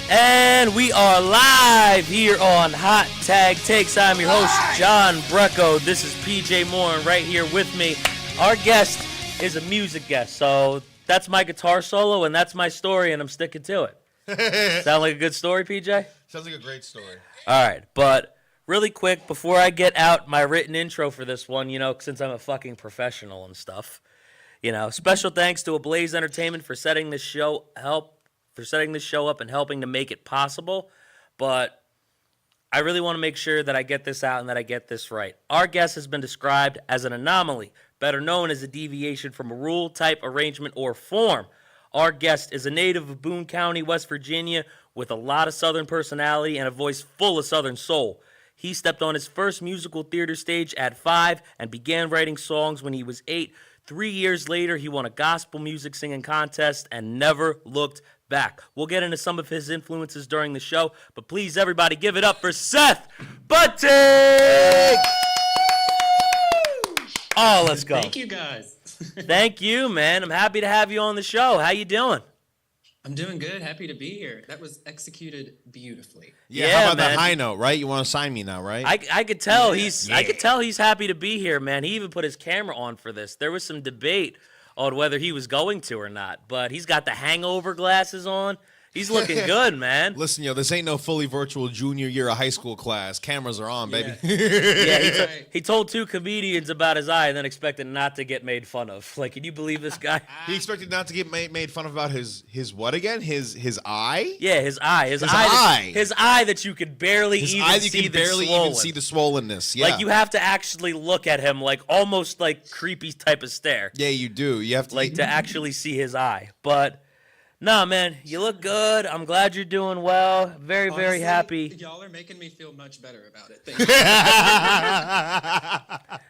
And we are live here on Hot Tag Takes. I'm your host, John BRECKO. This is PJ Morin right here with me. Our guest is a music guest, so that's my guitar solo, and that's my story, and I'm sticking to it. Sound like a good story, PJ? Sounds like a great story. All right, but really quick, before I get out my written intro for this one, since I'm a fucking professional and stuff, special thanks to ABLAZE Entertainment for setting this show up and helping to make it possible. But I really want to make sure that I get this out and that I get this right. Our guest has been described as an anomaly, better known as a deviation from a rule, type, arrangement, or form. Our guest is a native of Boone County, West Virginia, with a lot of Southern personality and a voice full of Southern soul. He stepped on his first musical theater stage at 5 and began writing songs when he was 8. 3 years later, he won a gospel music singing contest and never looked back. We'll get into some of his influences during the show, but please, everybody, give it up for SETH BUNTING! Oh, let's go. Thank you, guys. Thank you, man. I'm happy to have you on the show. How you doing? I'm doing good. Happy to be here. That was executed beautifully. Yeah, how about that high note, right? You want to sign me now, right? I could tell I could tell he's happy to be here, man. He even put his camera on for this. There was some debate on whether he was going to or not, but he's got the hangover glasses on. He's looking good, man. Listen, this ain't no fully virtual junior year of high school class. Cameras are on, baby. Yeah, he told 2 comedians about his eye and then expected not to get made fun of. Like, can you believe this guy? He expected not to get made fun of about his what again? His eye? Yeah, his eye. His eye that you could barely even see the swollenness. Yeah. Like, you have to actually look at him like almost like creepy type of stare. Yeah, you do. You have to to actually see his eye. But nah, man, you look good. I'm glad you're doing well. Very, Honestly, very happy. Y'all are making me feel much better about it. Thank you.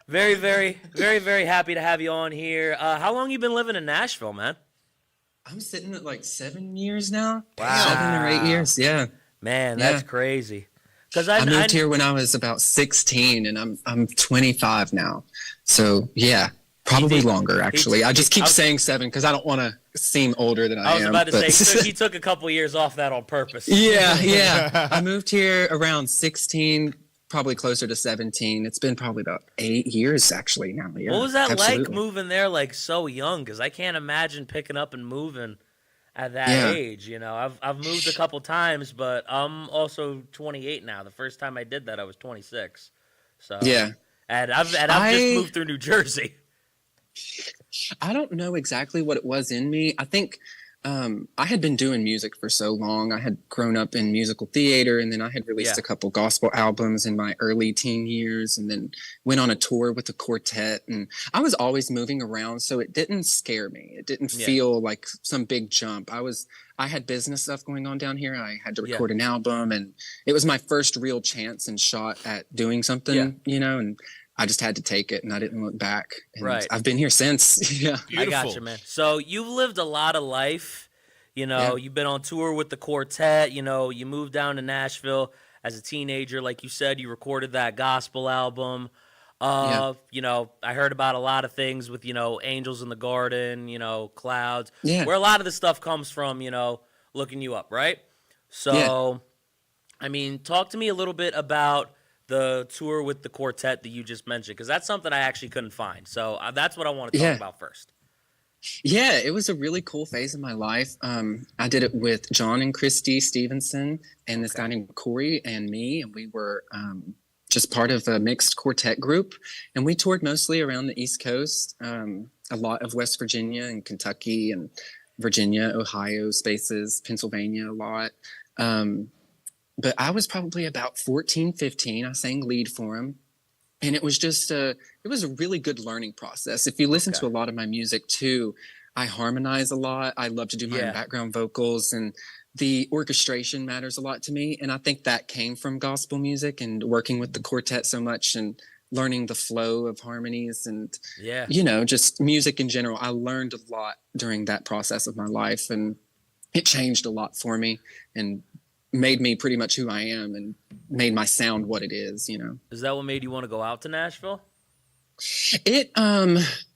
Very, very, very, very happy to have you on here. How long you been living in Nashville, man? I'm sitting at like 7 years now. Wow. 7 or 8 years, yeah. Man, that's crazy. Because I moved here when I was about 16, and I'm 25 now. So, yeah. Probably longer, actually. I just keep saying 7 because I don't want to seem older than I am. I was about to say, he took a couple years off that on purpose. Yeah. I moved here around 16, probably closer to 17. It's been probably about 8 years, actually, now. Yeah, what was that like moving there like so young? Because I can't imagine picking up and moving at that age. I've moved a couple times, but I'm also 28 now. The first time I did that, I was 26. So yeah. And I've just moved through New Jersey. I don't know exactly what it was in me. I think I had been doing music for so long. I had grown up in musical theater, and then I had released a couple gospel albums in my early teen years, and then went on a tour with a quartet. And I was always moving around, so it didn't scare me. It didn't feel like some big jump. I had business stuff going on down here. I had to record an album, and it was my first real chance and shot at doing something, and I just had to take it, and I didn't look back. And right. I've been here since. Yeah. Beautiful. I got you, man. So you've lived a lot of life. You've been on tour with the quartet. You moved down to Nashville as a teenager. Like you said, you recorded that gospel album. I heard about a lot of things with, Angels in the Garden, Clouds. Yeah. Where a lot of the stuff comes from, looking you up, right? So, I mean, talk to me a little bit about the tour with the quartet that you just mentioned, because that's something I actually couldn't find. So that's what I want to talk about first. Yeah, it was a really cool phase of my life. I did it with John and Christy Stevenson and this guy named Corey and me, and we were just part of a mixed quartet group, and we toured mostly around the East Coast, a lot of West Virginia and Kentucky and Virginia, Ohio spaces, Pennsylvania a lot. But I was probably about 14, 15. I sang lead for him. And it was just it was a really good learning process. If you listen to a lot of my music too, I harmonize a lot. I love to do my own background vocals, and the orchestration matters a lot to me. And I think that came from gospel music and working with the quartet so much and learning the flow of harmonies and, just music in general. I learned a lot during that process of my life, and it changed a lot for me and made me pretty much who I am and made my sound what it is. Is that what made you want to go out to Nashville? It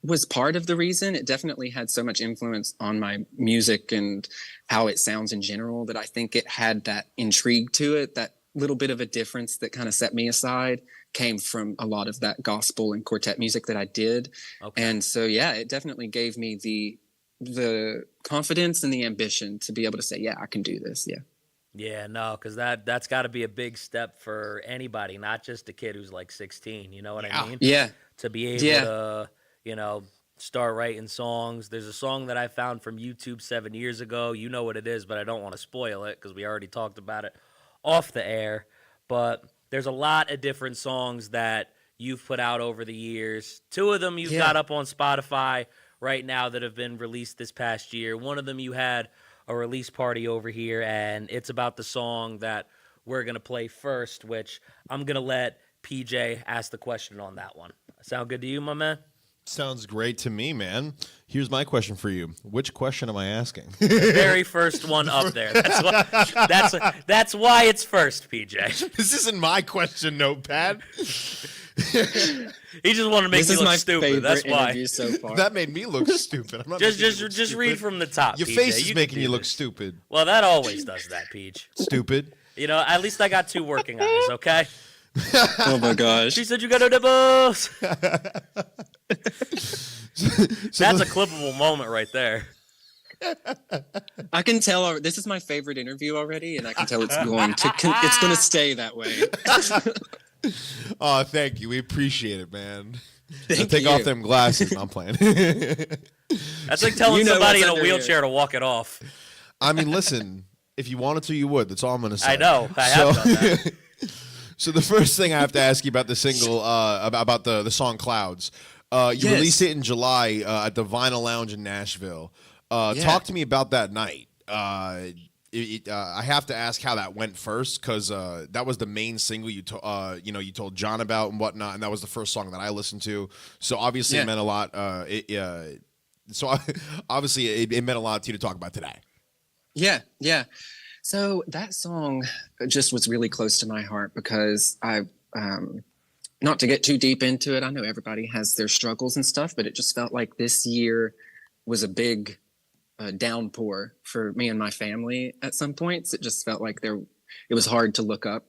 was part of the reason. It definitely had so much influence on my music and how it sounds in general that I think it had that intrigue to it. That little bit of a difference that kind of set me aside came from a lot of that gospel and quartet music that I did. Okay. And so yeah, it definitely gave me the confidence and the ambition to be able to say, yeah, I can do this. Yeah. Yeah, no, because that's got to be a big step for anybody, not just a kid who's like 16. You know what I mean? Yeah. To be able to, start writing songs. There's a song that I found from YouTube 7 years ago. You know what it is, but I don't want to spoil it because we already talked about it off the air. But there's a lot of different songs that you've put out over the years. Two of them you've got up on Spotify right now that have been released this past year. One of them you had a release party over here, and it's about the song that we're going to play first, which I'm going to let PJ ask the question on that one. Sound good to you, my man? Sounds great to me, man. Here's my question for you. Which question am I asking? The very first one up there. That's why it's first, PJ. This isn't my question, Notepad. He just wanted to make me look stupid. That's why. So far. That made me look stupid. I'm not Just read from the top. Your PJ. face is making you look this. stupid. Well, that always does that, Peach. Stupid. At least I got two working eyes, okay? Oh my gosh. She said you got no nipples. That's a clippable moment right there. I can tell this is my favorite interview already, and I can tell it's going to stay that way. Oh, thank you. We appreciate it, man. Take off them glasses. I'm playing. That's like telling somebody in a wheelchair to walk it off. I mean, listen, if you wanted to, you would. That's all I'm going to say. I know. I have done that. So the first thing I have to ask you about the single, about the song Clouds. You released it in July at the Vinyl Lounge in Nashville. Talk to me about that night. I have to ask how that went first, because that was the main single you told John about and whatnot, and that was the first song that I listened to. So obviously it meant a lot. Obviously it meant a lot to you to talk about today. Yeah. So that song just was really close to my heart because not to get too deep into it, I know everybody has their struggles and stuff, but it just felt like this year was a big downpour for me and my family at some points. It just felt like it was hard to look up.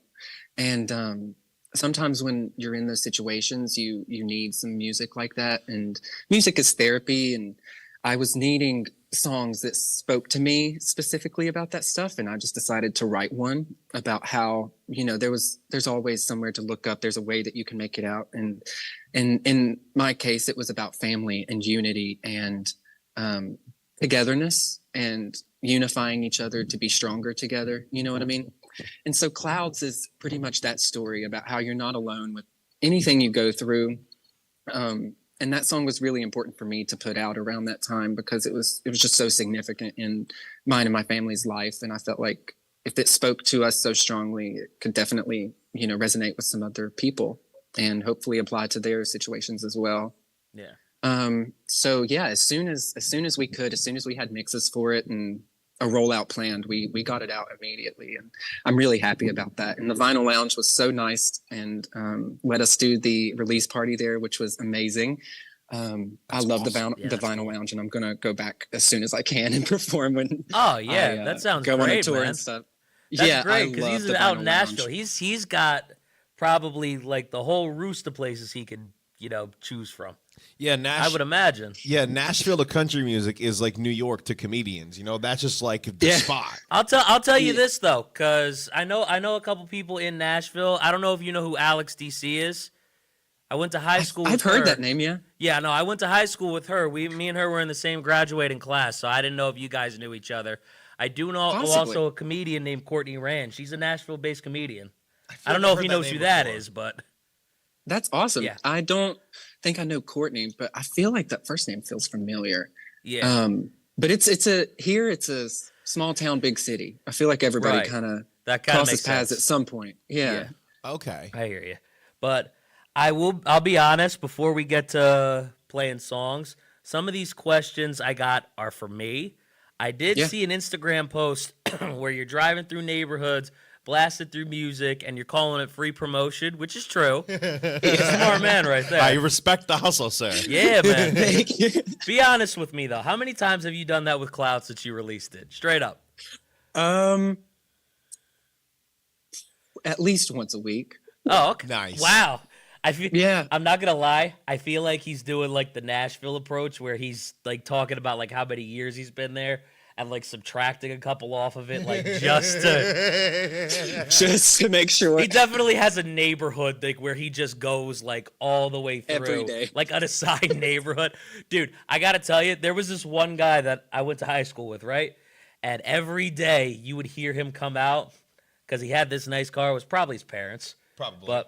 And sometimes when you're in those situations, you need some music like that. And music is therapy. And I was needing songs that spoke to me specifically about that stuff. And I just decided to write one about how, there's always somewhere to look up. There's a way that you can make it out. And in my case, it was about family and unity and togetherness and unifying each other to be stronger together. You know what I mean? And so Clouds is pretty much that story about how you're not alone with anything you go through. And that song was really important for me to put out around that time because it was just so significant in mine and my family's life. And I felt like if it spoke to us so strongly, it could definitely, resonate with some other people and hopefully apply to their situations as well. Yeah. So yeah, as soon as we had mixes for it and a rollout planned, we got it out immediately, and I'm really happy about that. And the Vinyl Lounge was so nice and let us do the release party there, which was amazing. I love awesome. the Vinyl Lounge, and I'm gonna go back as soon as I can and perform when. Oh yeah, that sounds go great, on a tour man. and stuff. That's great because he's out in Nashville. Lounge. He's got probably like the whole roost of places he could choose from. Yeah, I would imagine. Yeah, Nashville to country music is like New York to comedians. That's just like the spot. I'll tell you this though, because I know a couple people in Nashville. I don't know if you know who Alex DC is. I went to high school. I've heard that name. Yeah. Yeah, no, I went to high school with her. Me and her were in the same graduating class, so I didn't know if you guys knew each other. I do know also a comedian named Courtney Rand. She's a Nashville-based comedian. I don't know if he knows who that is, but that's awesome. Yeah. I don't think I know Courtney, but I feel like that first name feels familiar. Yeah. But it's a small town, big city. I feel like everybody kind of crosses paths at some point. Yeah. Okay. I hear you. But I'll be honest, before we get to playing songs, some of these questions I got are for me. I did see an Instagram post where you're driving through neighborhoods blasted through music, and you're calling it free promotion, which is true. He's a smart man right there. I respect the hustle, sir. Yeah, man. Thank you. Be honest with me, though. How many times have you done that with Cloud since you released it? Straight up. At least once a week. Oh, okay. Nice. Wow. Yeah. I'm not gonna lie. I feel like he's doing like the Nashville approach, where he's like talking about like how many years he's been there and like subtracting a couple off of it, like Just to make sure. He definitely has a neighborhood like where he just goes like all the way through Every day. like on a side neighborhood. Dude, I gotta tell you, there was this one guy that I went to high school with, right? And every day you would hear him come out because he had this nice car. It was probably his parents. Probably.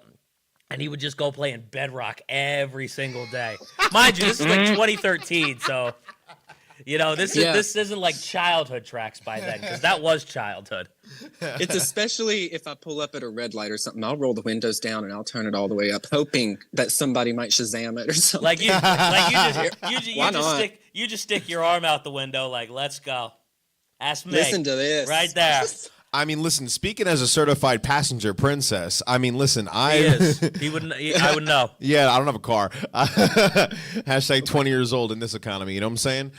And he would just go play in Bedrock every single day. Mind you, this is like 2013, so you know this isn't like childhood tracks by then, because that was childhood. It's especially if I pull up at a red light or something, I'll roll the windows down and I'll turn it all the way up, hoping that somebody might Shazam it or something. Like you just stick your arm out the window, like, let's go. Ask me. Listen to this. Right there. I mean, listen, speaking as a certified passenger princess, I mean, listen, He is. I would know. Yeah, I don't have a car. Hashtag 20 years old in this economy. You know what I'm saying?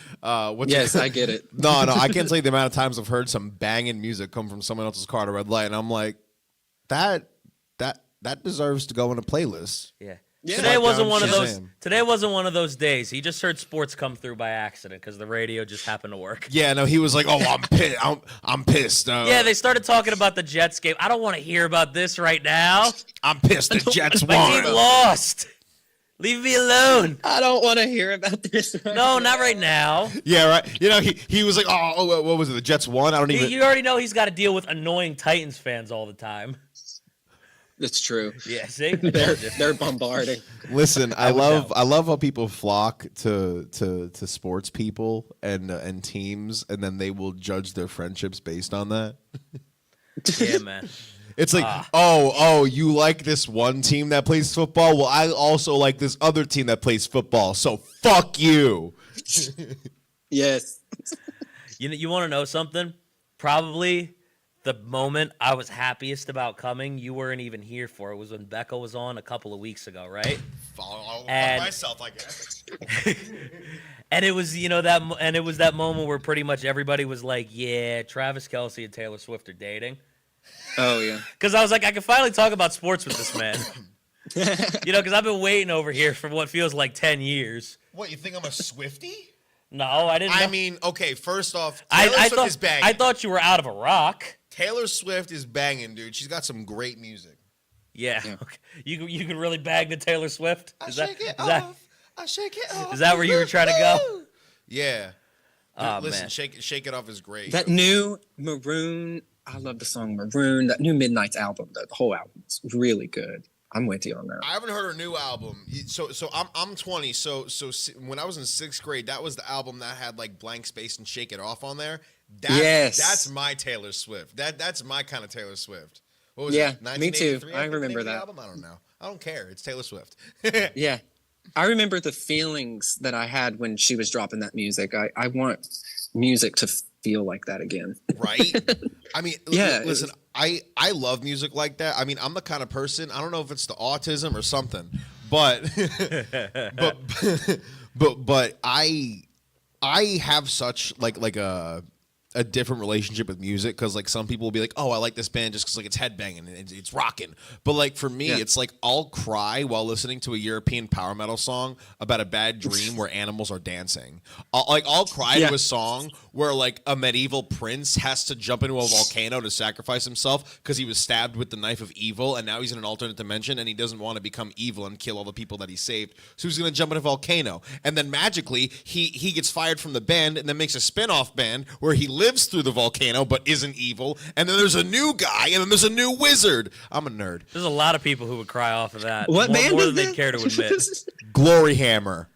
Yes, I get it. No, I can't tell you the amount of times I've heard some banging music come from someone else's car at a red light, and I'm like, that deserves to go in a playlist. Yeah. Yeah. Today wasn't down one of those. Shazam. Today wasn't one of those days. He just heard sports come through by accident because the radio just happened to work. Yeah, no, he was like, "Oh, I'm pissed. I'm pissed." Yeah, they started talking about the Jets game. I don't want to hear about this right now. I'm pissed. The Jets My won. team lost. Leave me alone. I don't want to hear about this. No, not right now. Yeah, right. You know, he was like, "Oh, what was it? The Jets won." I don't even. You already know he's got to deal with annoying Titans fans all the time. That's true. Yeah, see, They're bombarding. Listen, I love how people flock to sports people and teams, and then they will judge their friendships based on that. Yeah, man. It's like, oh, you like this one team that plays football? Well, I also like this other team that plays football. So fuck you. Yes. You want to know something? Probably the moment I was happiest about coming, you weren't even here for. It was when BRECKO was on a couple of weeks ago, right? Follow myself, I guess. And it was, that moment where pretty much everybody was like, yeah, Travis Kelce and Taylor Swift are dating. Oh, yeah. Because I was like, I can finally talk about sports with this man. Because I've been waiting over here for what feels like 10 years. What, you think I'm a Swiftie? No, I didn't know. I mean, okay, first off, Taylor Swift is banging. I thought you were out of a rock. Taylor Swift is banging, dude. She's got some great music. Yeah. Okay. You can really bang the Taylor Swift? I shake it off. Is that where you were trying to go? Yeah. Oh, Listen, man. Shake It Off is great. That new Maroon, I love the song Maroon. That new Midnight's album, the whole album is really good. I'm with you on that. I haven't heard her new album. So I'm 20. So when I was in 6th grade, that was the album that had like Blank Space and Shake It Off on there. That's my Taylor Swift. That's my kind of Taylor Swift. What was it? Me too. I think remember the that. album? I don't know. I don't care. It's Taylor Swift. Yeah. I remember the feelings that I had when she was dropping that music. I want music to feel like that again. Right? I mean, Yeah, listen, I love music like that. I mean, I'm the kind of person, I don't know if it's the autism or something, but but I have such like a different relationship with music, because like some people will be like, oh, I like this band just because like it's headbanging and it's rocking, but like for me, it's like I'll cry while listening to a European power metal song about a bad dream where animals are dancing. I'll cry to a song where like a medieval prince has to jump into a volcano to sacrifice himself because he was stabbed with the knife of evil, and now he's in an alternate dimension and he doesn't want to become evil and kill all the people that he saved, so he's gonna jump in a volcano, and then magically he gets fired from the band and then makes a spin-off band where he lives through the volcano but isn't evil, and then there's a new guy, and then there's a new wizard. I'm a nerd. There's a lot of people who would cry off of that. What band more is than they this? care to admit. Glory Hammer.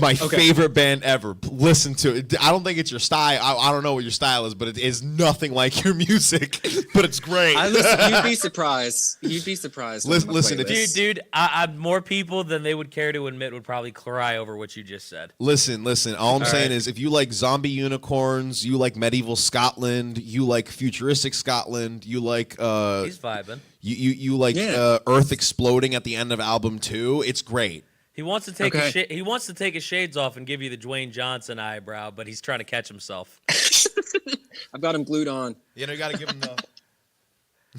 my favorite band ever. Listen to it. I don't think it's your style. I don't know what your style is, but it is nothing like your music. But it's great. You'd be surprised. You'd be surprised. Listen, if dude, I more people than they would care to admit would probably cry over what you just said. Listen. All I'm saying is, if you like zombie unicorns, you like medieval Scotland, you like futuristic Scotland, you like he's vibing. You like Earth exploding at the end of album 2. It's great. He wants to take he wants to take his shades off and give you the Dwayne Johnson eyebrow, but he's trying to catch himself. I've got him glued on. You got to give him the.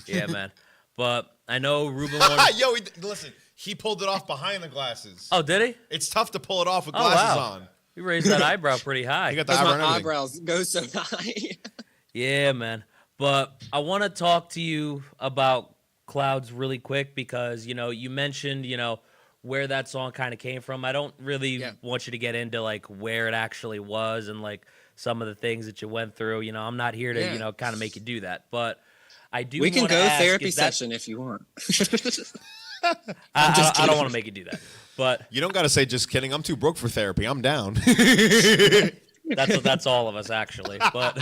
Yeah, man. But I know Ruben. Yo, listen. He pulled it off behind the glasses. Oh, did he? It's tough to pull it off with glasses on. You raised that eyebrow pretty high. You got the eyebrow. My eyebrows go so high. Yeah, man. But I want to talk to you about Clouds really quick because you mentioned where that song kind of came from. I don't really want you to get into like where it actually was and like some of the things that you went through. I'm not here to kind of make you do that, but I do. We can go ask, therapy session if you want. I don't want to make you do that, but you don't got to say just kidding. I'm too broke for therapy. I'm down. that's all of us actually, but.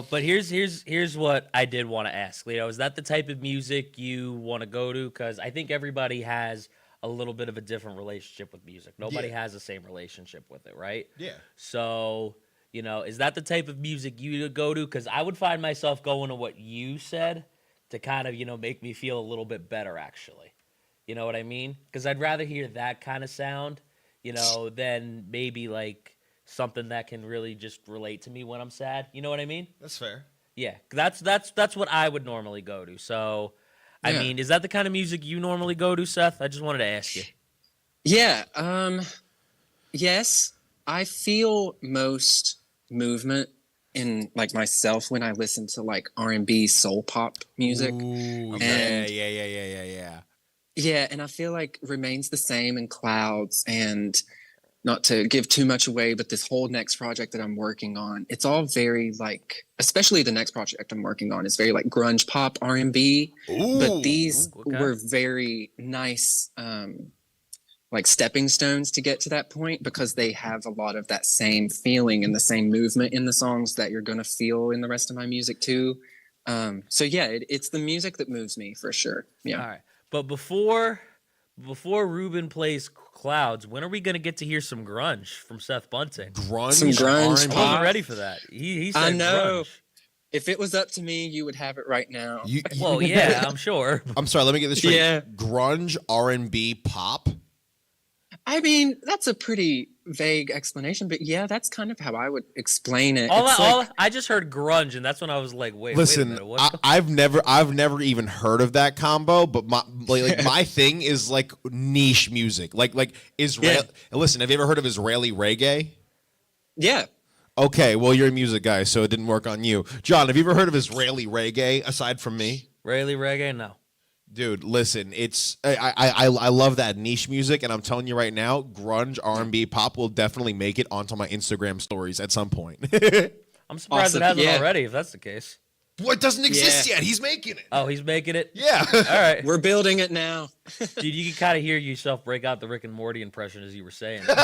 But here's what I did want to ask. Is that the type of music you want to go to? Because I think everybody has a little bit of a different relationship with music. Nobody has the same relationship with it, right? Yeah. So, is that the type of music you go to? Because I would find myself going to what you said to kind of, make me feel a little bit better, actually. You know what I mean? Because I'd rather hear that kind of sound, than maybe like something that can really just relate to me when I'm sad. You know what I mean? That's fair. Yeah, that's what I would normally go to. So, I mean, is that the kind of music you normally go to, Seth? I just wanted to ask you. Yeah. Yes, I feel most movement in like myself when I listen to like R&B soul pop music. Ooh, and yeah. Yeah, and I feel like remains the same in Clouds, and not to give too much away, but this whole next project that I'm working on, it's all very like, especially the next project I'm working on is very like grunge pop R&B. But these were very nice like stepping stones to get to that point because they have a lot of that same feeling and the same movement in the songs that you're going to feel in the rest of my music too. So yeah, it's the music that moves me for sure. Yeah. All right. But before Ruben plays Clouds, when are we going to get to hear some grunge from Seth Bunting? Some grunge I wasn't ready for that. He said I know. grunge. If it was up to me, you would have it right now. Well, yeah, I'm sure. I'm sorry, let me get this straight. Yeah. Grunge, R&B, pop? I mean, that's a pretty vague explanation, but yeah, that's kind of how I would explain it. I just heard grunge, and that's when I was like, wait, listen, wait a minute, I've never even heard of that combo, but my thing is like niche music, like Israel. Yeah. Listen, have you ever heard of Israeli reggae? Yeah. Okay, well you're a music guy, so it didn't work on you. John, have you ever heard of Israeli reggae aside from me? Israeli reggae? No. Dude, listen, I love that niche music, and I'm telling you right now, grunge, R&B, pop will definitely make it onto my Instagram stories at some point. I'm surprised it hasn't already, if that's the case. What doesn't exist yet? He's making it. Oh, he's making it? Yeah. All right. We're building it now. Dude, you can kind of hear yourself break out the Rick and Morty impression as you were saying. Like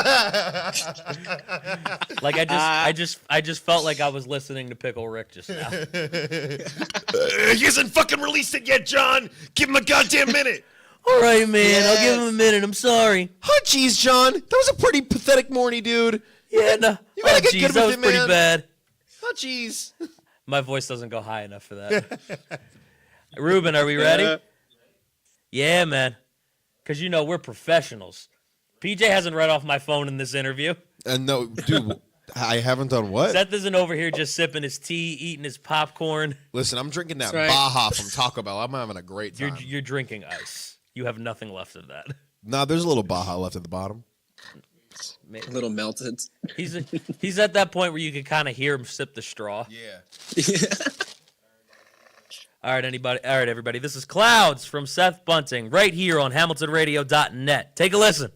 I just felt like I was listening to Pickle Rick just now. He hasn't fucking released it yet, John. Give him a goddamn minute. All right, man. I'll give him a minute. I'm sorry. Oh, jeez, John. That was a pretty pathetic Morty, dude. Yeah, no. You gotta get good that with was it, pretty man. bad. Oh, jeez. My voice doesn't go high enough for that. Ruben, are we ready? Yeah, man. Because, we're professionals. PJ hasn't read off my phone in this interview. No, dude, I haven't done what? Seth isn't over here just sipping his tea, eating his popcorn. Listen, I'm drinking that right. Baja from Taco Bell. I'm having a great time. You're drinking ice. You have nothing left of that. Nah, there's a little Baja left at the bottom. A little melted. He's at that point where you can kind of hear him sip the straw. Yeah. All right, everybody. This is Clouds from Seth Bunting right here on HamiltonRadio.net. Take a listen.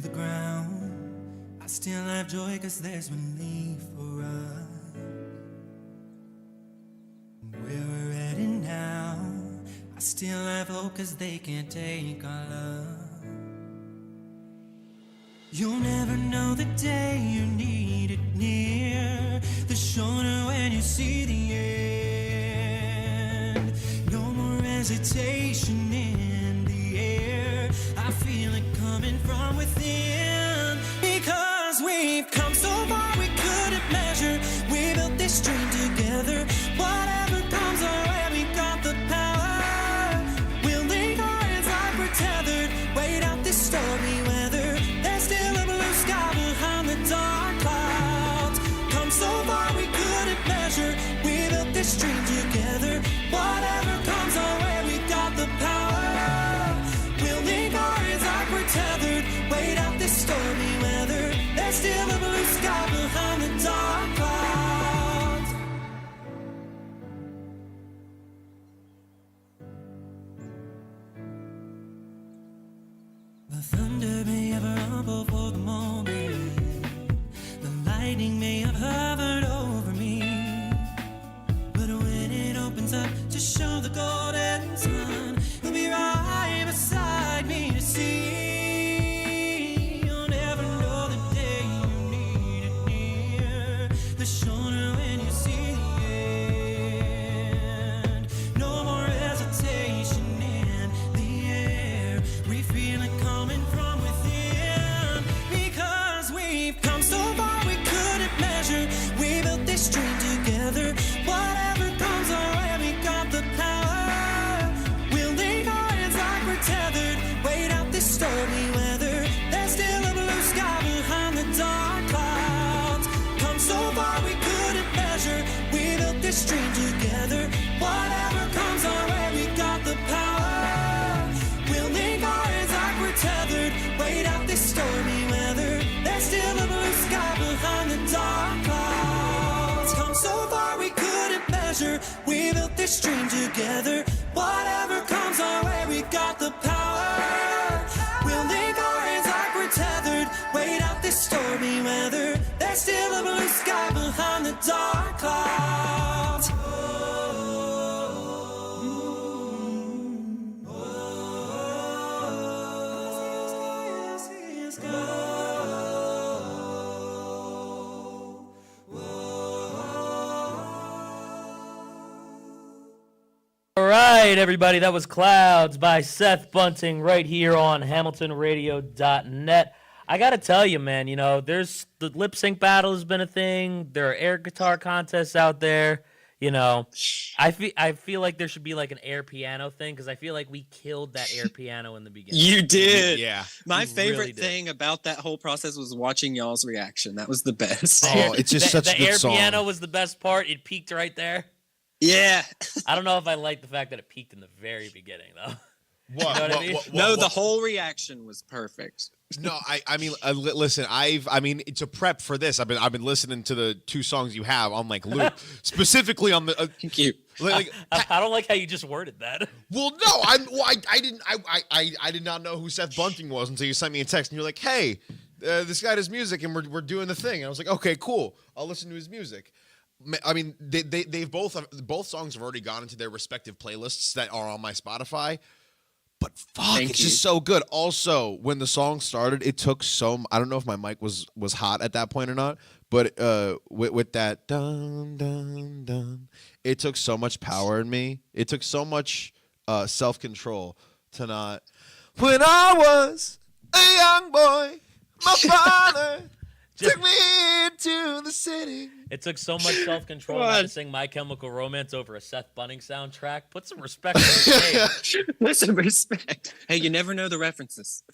to the ground, I still have joy cause there's relief for us. Where we're heading now, I still have hope cause they can't take our love. You'll never know the day you need it near, the shorter when you see the end. No more hesitation in the air, I feel it coming from within. Because we've come so far we couldn't measure, we built this dream together. Whatever comes our way, we got the power. We'll link our hands like we're tethered, wait out this stormy weather. There's still a blue sky behind the dark clouds. Come so far we couldn't measure, we built this dream together. Whatever comes our way, we got the power. We'll link our hands like we're tethered, wait out this stormy weather. There's still a blue sky behind the dark clouds. The thunder may have rumbled for the moment, the lightning may have hovered over me, but when it opens up to show the golden sun, you'll be right beside me to see. You'll never know the day you need it near, the shorter when you see the end. No more hesitation in the air, we feel it coming from within. Because we've come so far we couldn't measure, we built this dream together. Whatever comes our way, we got the power. We'll link our hands like we're tethered, wait out this stormy weather. There's still a blue sky behind the dark clouds. Come so far we couldn't measure, we built this dream together. Whatever comes our way, we got the power. We'll link our hands like we're tethered, wait out this stormy weather. There's still a blue sky behind the dark clouds. Come so far we couldn't measure, we built this dream together. Whatever comes our way, we got the power. We'll link our hands like we're tethered, wait out this stormy weather. There's still a blue sky behind the dark clouds. All right, everybody, that was Clouds by Seth Bunting right here on HamiltonRadio.net. I got to tell you, man, you know, there's the lip sync battle has been a thing. There are air guitar contests out there. You know, I feel like there should be like an air piano thing because I feel like we killed that air piano in the beginning. You did. Yeah. My You favorite really did. thing about that whole process was watching y'all's reaction. That was the best. Oh, it's just such the a good air song. piano was the best part. It peaked right there. Yeah. I don't know if I like the fact that it peaked in the very beginning, though. What? You know what I mean? No, the whole reaction was perfect. No, I mean, listen. To prep for this, I've been listening to the two songs you have on like loop, specifically on the. Thank you. Like, I don't like how you just worded that. well, no, I did not know who Seth Bunting was until you sent me a text and you're like, hey, this guy does music and we're doing the thing. And I was like, okay, cool. I'll listen to his music. I mean, they've both songs have already gone into their respective playlists that are on my Spotify. But fuck, it's just so good. Also, when the song started, it took I don't know if my mic was hot at that point or not, but with that dun dun dun, it took so much power in me. It took so much self-control to not. When I was a young boy, my father took me into the city. It took so much self-control not to sing My Chemical Romance over a Seth Bunting soundtrack. Put some respect on his name. Put some respect. Hey, you never know the references.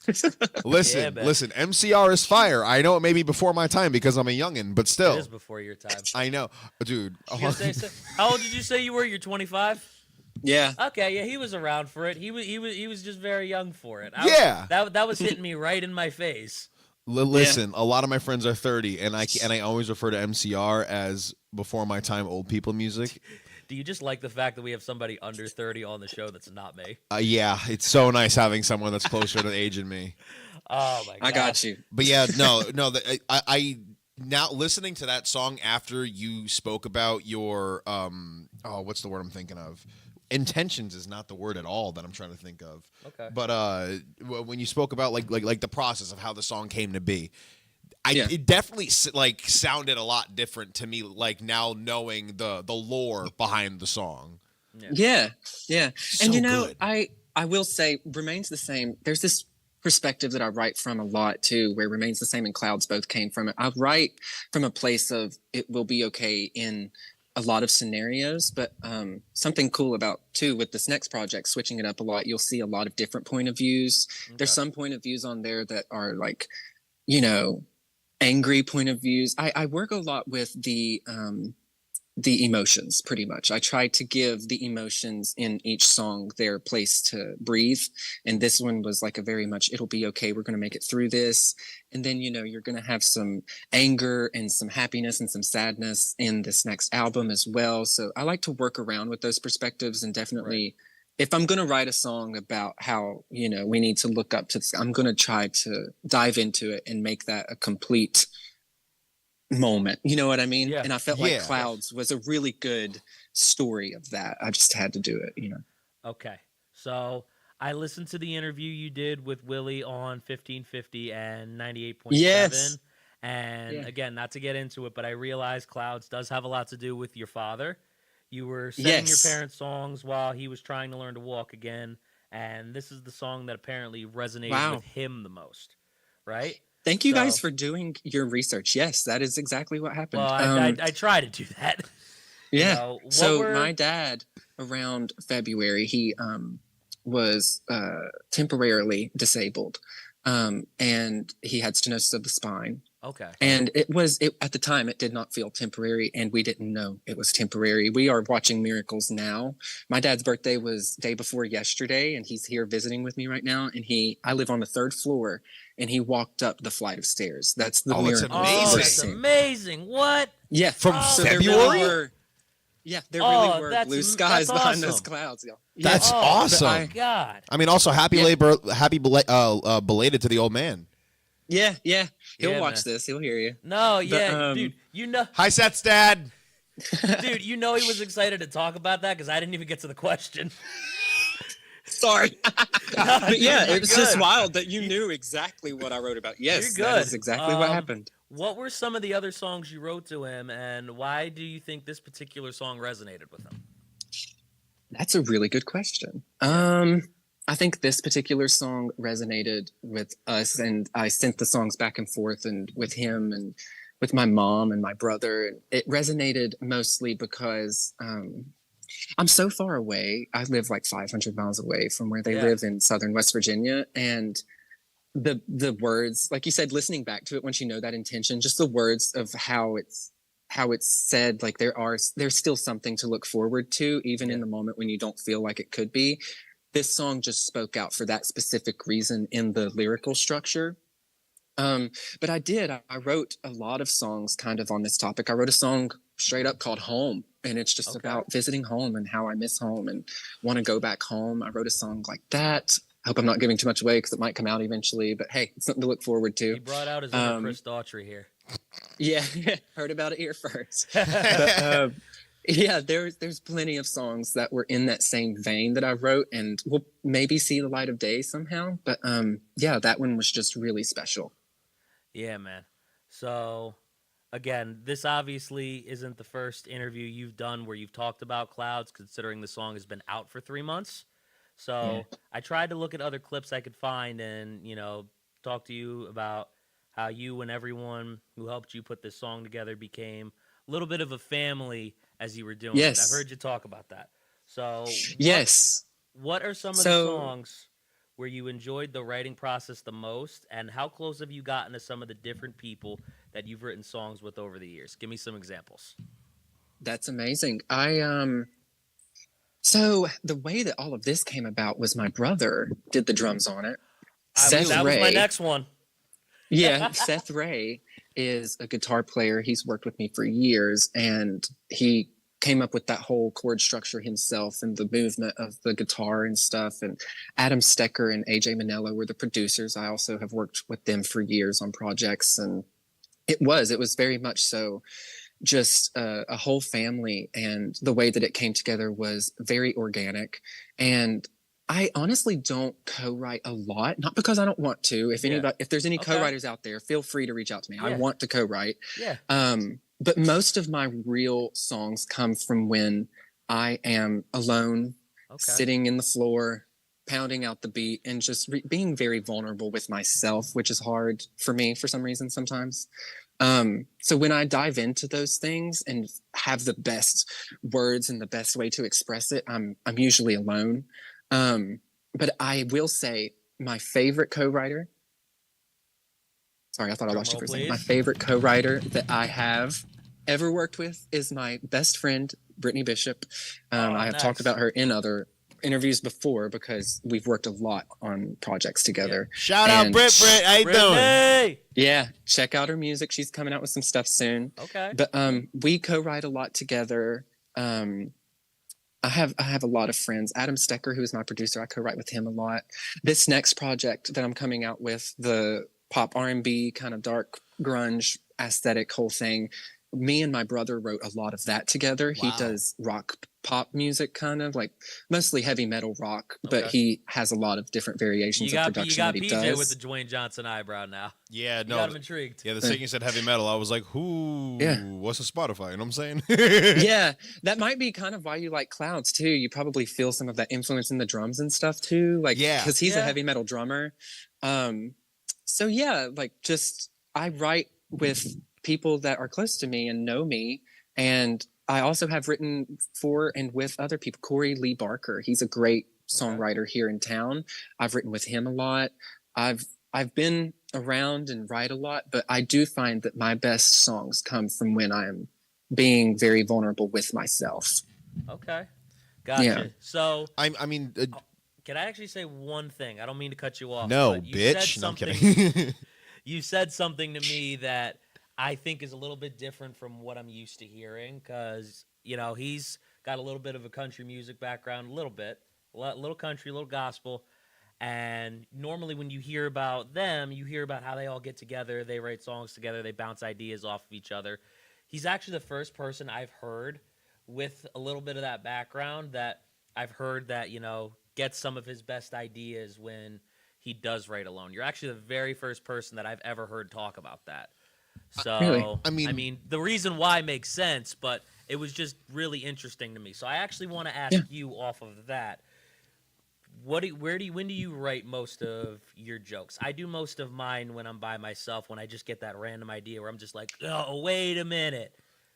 Listen, man. listen. MCR is fire. I know it may be before my time because I'm a youngin', but It still, is before your time. I know, dude. You gonna say- how old did you say you were? You're 25? Yeah. Okay, yeah, he was around for it. He was just very young for it. Yeah. That was hitting me right in my face. Listen, a lot of my friends are 30, and I always refer to MCR as before my time old people music. Do you just like the fact that we have somebody under 30 on the show that's not me? Yeah, it's so nice having someone that's closer to age than me. Oh my god. I got you. But yeah, no, I now listening to that song after you spoke about your what's the word I'm thinking of? Intentions is not the word at all that I'm trying to think of. Okay. But when you spoke about like the process of how the song came to be, Yeah. it definitely like sounded a lot different to me. Like now knowing the lore behind the song. Yeah. And So you know, good. I will say remains the same. There's this perspective that I write from a lot too, where remains the same and clouds both came from it. I write from a place of it will be okay in a lot of scenarios, but something cool about too with this next project, switching it up a lot, you'll see a lot of different point of views. There's some point of views on there that are like, you know, angry point of views. I work a lot with the emotions pretty much. I try to give the emotions in each song their place to breathe. And this one was like a very much, it'll be okay. We're going to make it through this. And then, you know, you're going to have some anger and some happiness and some sadness in this next album as well. So I like to work around with those perspectives and definitely, if I'm going to write a song about how, you know, we need to look up to this, I'm going to try to dive into it and make that a complete moment. You know what I mean? Yeah. And I felt like Clouds was a really good story of that. I just had to do it, you know. Okay. So I listened to the interview you did with Willie on 1550 and 98.7. Yes. And again, not to get into it, but I realized Clouds does have a lot to do with your father. You were singing your parents' songs while he was trying to learn to walk again. And this is the song that apparently resonated with him the most, right? Thank you guys for doing your research. Yes, that is exactly what happened. Well, I try to do that. Yeah. You know, so my dad, around February, he was temporarily disabled, and he had stenosis of the spine. Okay. And it at the time, it did not feel temporary, and we didn't know it was temporary. We are watching miracles now. My dad's birthday was day before yesterday, and he's here visiting with me right now. And I live on the 3rd floor, and he walked up the flight of stairs. That's the miracle. amazing. That's amazing. What? Yeah. From There February? really were, there really were blue skies behind those clouds. Yeah. That's awesome. My God. I mean, also happy belated to the old man. Yeah. He'll Yeah, watch man. this. He'll hear you. No, But, yeah, dude. You know, Hi, Seth's dad. dude, you know he was excited to talk about that because I didn't even get to the question. Sorry. No, But yeah, dude, it was you're just good. wild that you knew exactly what I wrote about. Yes, You're that good. is exactly what happened. What were some of the other songs you wrote to him, and why do you think this particular song resonated with him? That's a really good question. I think this particular song resonated with us, and I sent the songs back and forth and with him and with my mom and my brother. And it resonated mostly because I'm so far away. I live like 500 miles away from where they live in southern West Virginia. And the words, like you said, listening back to it once you know that intention, just the words of how it's said, like there's still something to look forward to, even in the moment when you don't feel like it could be. This song just spoke out for that specific reason in the lyrical structure. But I wrote a lot of songs kind of on this topic. I wrote a song straight up called Home, and it's just about visiting home and how I miss home and want to go back home. I wrote a song like that. I hope I'm not giving too much away because it might come out eventually, but hey, it's something to look forward to. He brought out his inner Chris Daughtry here. Yeah, heard about it here first. But, yeah, there's plenty of songs that were in that same vein that I wrote, and we'll maybe see the light of day somehow. But yeah, that one was just really special. Yeah, man. So, again, this obviously isn't the first interview you've done where you've talked about Clouds, considering the song has been out for 3 months. So I tried to look at other clips I could find and, you know, talk to you about how you and everyone who helped you put this song together became a little bit of a family as you were doing it. I've heard you talk about that. So what are some of the songs where you enjoyed the writing process the most, and how close have you gotten to some of the different people that you've written songs with over the years? Give me some examples. That's amazing. So the way that all of this came about was my brother did the drums on it. That was my next one. Yeah, Seth Ray is a guitar player. He's worked with me for years, and he came up with that whole chord structure himself and the movement of the guitar and stuff. And Adam Stecker and AJ Manello were the producers. I also have worked with them for years on projects, and it was very much so just a whole family, and the way that it came together was very organic. And I honestly don't co-write a lot, not because I don't want to. If anybody, if there's any co-writers out there, feel free to reach out to me. I want to co-write. But most of my real songs come from when I am alone, sitting in the floor, pounding out the beat, and just being very vulnerable with myself, which is hard for me for some reason sometimes. So when I dive into those things and have the best words and the best way to express it, I'm usually alone. But I will say my favorite co-writer, sorry, I thought I lost you for a second. My favorite co-writer that I have ever worked with is my best friend, Brittany Bishop. I have talked about her in other interviews before because we've worked a lot on projects together. Shout out Britt. How you doing? Yeah, check out her music. She's coming out with some stuff soon. But we co-write a lot together. I have a lot of friends. Adam Stecker, who is my producer, I co-write with him a lot. This next project that I'm coming out with, the pop R&B kind of dark grunge aesthetic whole thing, me and my brother wrote a lot of that together. He does rock pop music, kind of like mostly heavy metal rock, but he has a lot of different variations of production that he does. You got PJ with the Dwayne Johnson eyebrow now. Yeah, no, got him intrigued. Yeah, the second you said heavy metal, I was like, who? What's a Spotify? You know what I'm saying? Yeah, that might be kind of why you like Clouds too. You probably feel some of that influence in the drums and stuff too, like because he's a heavy metal drummer. So yeah, like just I write with people that are close to me and know me, and I also have written for and with other people. Corey Lee Barker, he's a great songwriter here in town. I've written with him a lot. I've been around and write a lot, but I do find that my best songs come from when I am being very vulnerable with myself. Okay, gotcha. Yeah. So I mean, can I actually say one thing? I don't mean to cut you off. No, but you bitch. said No, I'm kidding. You said something to me that I think is a little bit different from what I'm used to hearing, because, you know, he's got a little bit of a country music background, a little country, a little gospel. And normally when you hear about them, you hear about how they all get together, they write songs together, they bounce ideas off of each other. He's actually the first person I've heard with a little bit of that background that I've heard that, you know, gets some of his best ideas when he does write alone. You're actually the very first person that I've ever heard talk about that. So, really? I mean, the reason why makes sense, but it was just really interesting to me. So I actually want to ask you off of that. When do you write most of your jokes? I do most of mine when I'm by myself, when I just get that random idea where I'm just like, oh, wait a minute.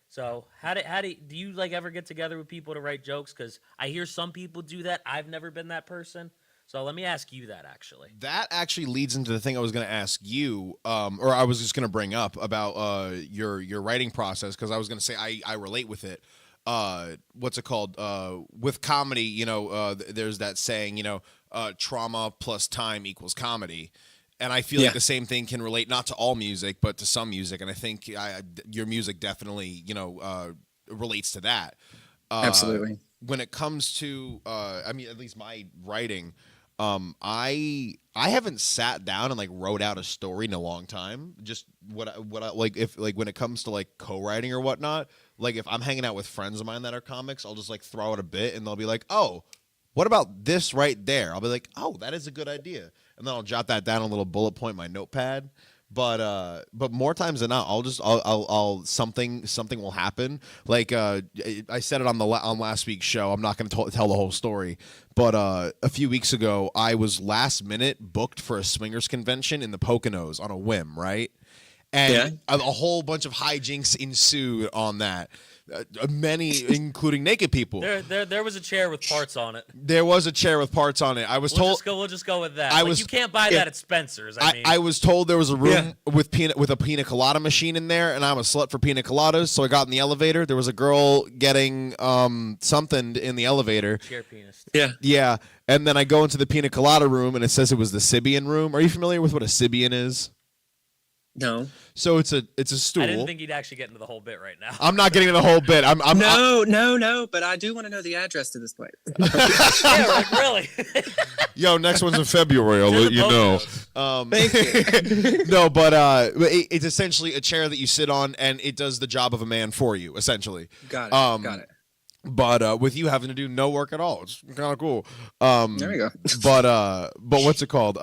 So do you like ever get together with people to write jokes? Because I hear some people do that. I've never been that person. So let me ask you that, actually. That actually leads into the thing I was going to ask you, or I was just going to bring up about your writing process, because I was going to say I relate with it. What's it called? With comedy, you know, there's that saying, you know, trauma plus time equals comedy. And I feel like the same thing can relate not to all music, but to some music. And I think your music definitely, you know, relates to that. Absolutely. When it comes to, I mean, at least my writing, I haven't sat down and like wrote out a story in a long time. Just what I like, if like when it comes to like co-writing or whatnot, like if I'm hanging out with friends of mine that are comics, I'll just like throw out a bit and they'll be like, oh, what about this right there? I'll be like, oh, that is a good idea. And then I'll jot that down on a little bullet point in my notepad. But more times than not, I'll something will happen. Like I said it on last week's show. I'm not going to tell the whole story, but a few weeks ago, I was last minute booked for a swingers convention in the Poconos on a whim, right? And a whole bunch of hijinks ensued on that. Many, including naked people. There was a chair with parts on it. There was a chair with parts on it. I was told. We'll just go with that. You can't buy that at Spencer's. I was told there was a room with a pina colada machine in there, and I'm a slut for pina coladas. So I got in the elevator. There was a girl getting something in the elevator. Chair penis. Yeah. And then I go into the pina colada room, and it says it was the Sibian room. Are you familiar with what a Sibian is? No. So it's a stool. I didn't think he'd actually get into the whole bit right now. I'm not getting into the whole bit. No. But I do want to know the address to this place. Yeah, like really. Yo, next one's in February. I'll let you know. Thank you. No, but it's essentially a chair that you sit on, and it does the job of a man for you, essentially. Got it. Got it. But with you having to do no work at all, it's kind of cool. There we go. But what's it called?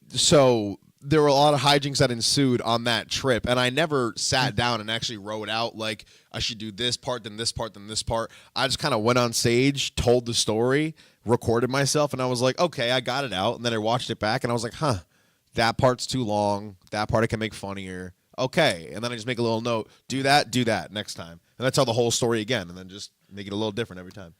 So there were a lot of hijinks that ensued on that trip, and I never sat down and actually wrote out like I should do this part, then this part, then this part. I just kind of went on stage, told the story, recorded myself, and I was like, okay, I got it out. And then I watched it back, and I was like, huh, that part's too long. That part I can make funnier. Okay, and then I just make a little note. Do that next time, and I tell the whole story again, and then just make it a little different every time.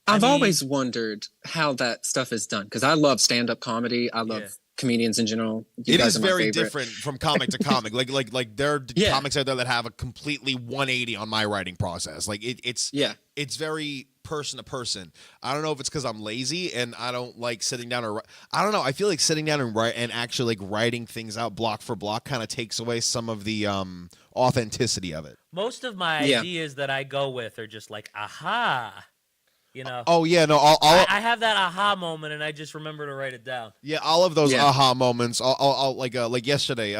I've always wondered how that stuff is done because I love stand-up comedy. I love comedians in general. It is very different from comic to comic. Like there are comics out there that have a completely 180 on my writing process. Like it's very person to person. I don't know if it's because I'm lazy and I don't like sitting down or I don't know. I feel like sitting down and actually like writing things out block for block kind of takes away some of the authenticity of it. Most of my ideas that I go with are just like, aha. You know. Oh yeah, no. I have that aha moment, and I just remember to write it down. Yeah, all of those aha moments. I'll like yesterday.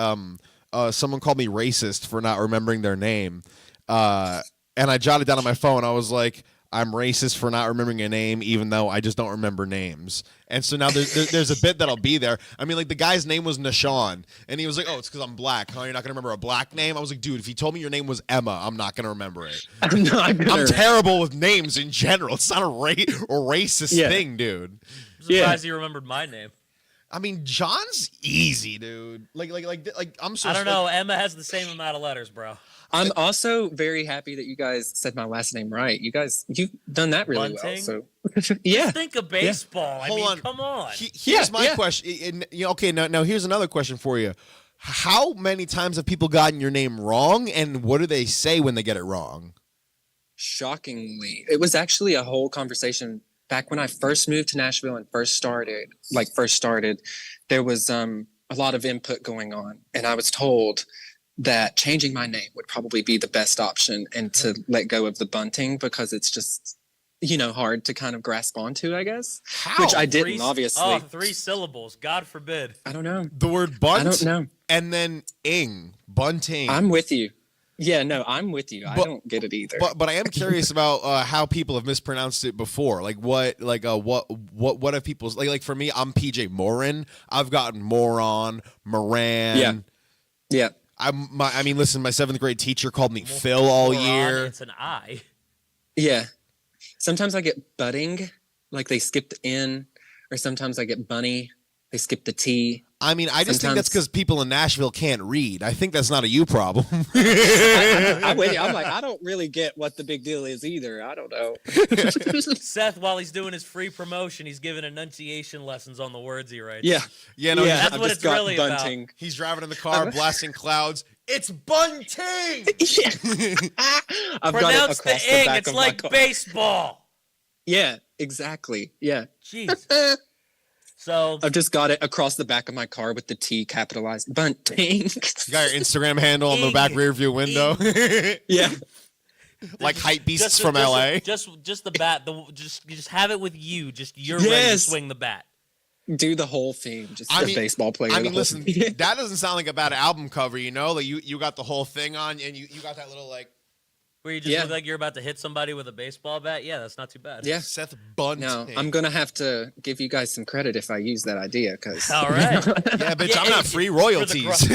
Someone called me racist for not remembering their name, and I jotted down on my phone. I was like, I'm racist for not remembering a name, even though I just don't remember names. And so now there's a bit that'll be there. I mean, like the guy's name was Nashawn, and he was like, "Oh, it's because I'm black. Huh? You're not gonna remember a black name?" I was like, "Dude, if you told me your name was Emma, I'm not gonna remember it. I'm terrible with names in general. It's not a racist thing, dude." I'm surprised you remembered my name. I mean, John's easy, dude. Like I'm so. I don't know. Emma has the same amount of letters, bro. I'm also very happy that you guys said my last name right. You've done that really Bunting? well. So Just think of baseball. I Hold mean, on. come on. Here's my question. Okay, now here's another question for you. How many times have people gotten your name wrong, and what do they say when they get it wrong? Shockingly, it was actually a whole conversation back when I first moved to Nashville and first started. There was a lot of input going on, and I was told that changing my name would probably be the best option and to let go of the bunting because it's just, hard to kind of grasp onto, I guess. How? Which I didn't, obviously. Oh, 3 syllables. God forbid. I don't know. The word bunt? I don't know. And then bunting. I'm with you. Yeah, no, I'm with you. I don't get it either. But I am curious about how people have mispronounced it before. What have people like for me, I'm PJ Morin. I've gotten moron, Moran. Yeah. I mean, listen, my 7th grade teacher called me Phil all year. It's an I. Yeah. Sometimes I get budding, like they skipped the N, or sometimes I get bunny, they skipped the T. I mean, I just think that's because people in Nashville can't read. I think that's not a you problem. I'm with you. I'm like, I don't really get what the big deal is either. I don't know. Seth, while he's doing his free promotion, he's giving enunciation lessons on the words he writes. Yeah, no, that's I've what just it's got really bunting. about. He's driving in the car, blasting clouds. It's bunting. I've got it Pronounce across the the ing. back It's of like my car. baseball. Yeah, exactly. Yeah. Jeez. So I've just got it across the back of my car with the T capitalized. Bunting. You got your Instagram handle on the back rear view window. Yeah. Like hype beasts from LA. Just the bat. Just have it with you. Just you're ready to swing the bat. Do the whole thing. Just a baseball player. I mean, listen, that doesn't sound like a bad album cover, Like you got the whole thing on, and you got that little like. Where you just look like you're about to hit somebody with a baseball bat? Yeah, that's not too bad. Yeah. Seth Bunting. No, I'm going to have to give you guys some credit if I use that idea. All right. Yeah, bitch, I'm not free royalties.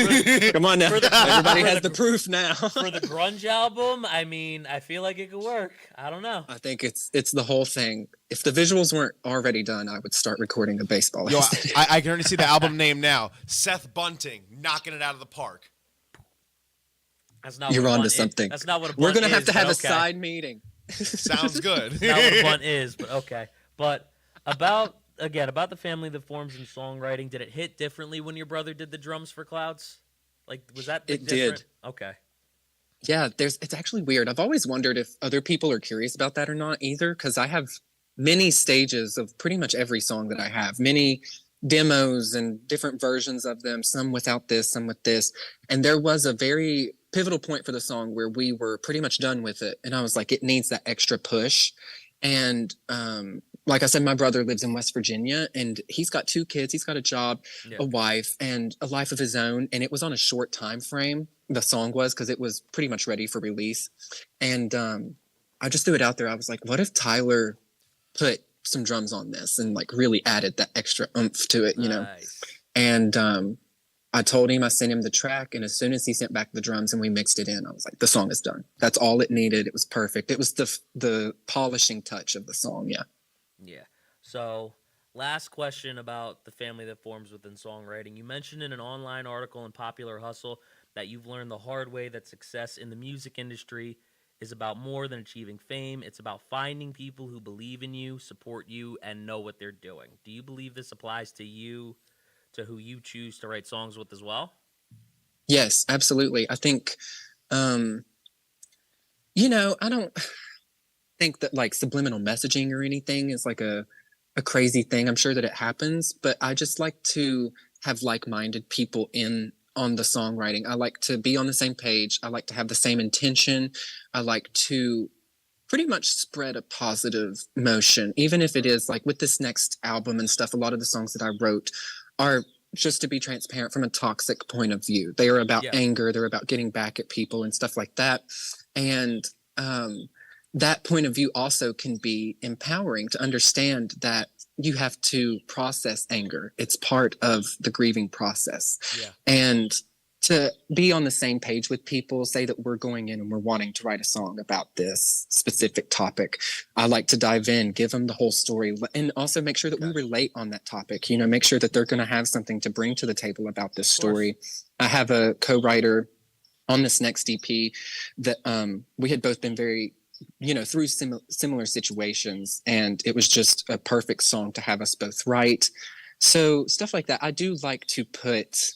Come on now. Everybody has the proof now. For the grunge album, I mean, I feel like it could work. I don't know. I think it's the whole thing. If the visuals weren't already done, I would start recording a baseball. Yo, I can already see the album name now. Seth Bunting, knocking it out of the park. That's not You're what onto is. something. That's not what a We're bunt gonna have to have a okay. side meeting. Sounds good. Not what a bunt is, but okay. But about the family that forms in songwriting, did it hit differently when your brother did the drums for Clouds? Like, was that It different? did. Okay. Yeah, it's actually weird. I've always wondered if other people are curious about that or not either, because I have many stages of pretty much every song that I have. Many demos and different versions of them, some without this, some with this. And there was a very pivotal point for the song where we were pretty much done with it. And I was like, it needs that extra push. And like I said, my brother lives in West Virginia and he's got 2 kids. He's got a job, a wife, and a life of his own. And it was on a short time frame. The song was, because it was pretty much ready for release. And I just threw it out there. I was like, what if Tyler put some drums on this and like really added that extra oomph to it, you know? And I told him, I sent him the track, and as soon as he sent back the drums and we mixed it in, I was like, the song is done. That's all it needed. It was perfect. It was the polishing touch of the song. Yeah. Yeah. So last question about the family that forms within songwriting. You mentioned in an online article in Popular Hustle that you've learned the hard way that success in the music industry is about more than achieving fame. It's about finding people who believe in you, support you, and know what they're doing. Do you believe this applies to you, to who you choose to write songs with as well? Yes, absolutely. I think, you know, I don't think that like subliminal messaging or anything is like a crazy thing. I'm sure that it happens, but I just like to have like-minded people on the songwriting. I like to be on the same page. I like to have the same intention. I like to pretty much spread a positive motion, even if it is like with this next album and stuff. A lot of the songs that I wrote are, just to be transparent, from a toxic point of view. They are about anger. They're about getting back at people and stuff like that. And that point of view also can be empowering, to understand that you have to process anger. It's part of the grieving process. And to be on the same page with people, say that we're going in and we're wanting to write a song about this specific topic. I like to dive in, give them the whole story, and also make sure that we relate on that topic. You know, make sure that they're going to have something to bring to the table about this story. I have a co-writer on this next EP that we had both been very, you know, through similar situations, and it was just a perfect song to have us both write. So stuff like that. I do like to put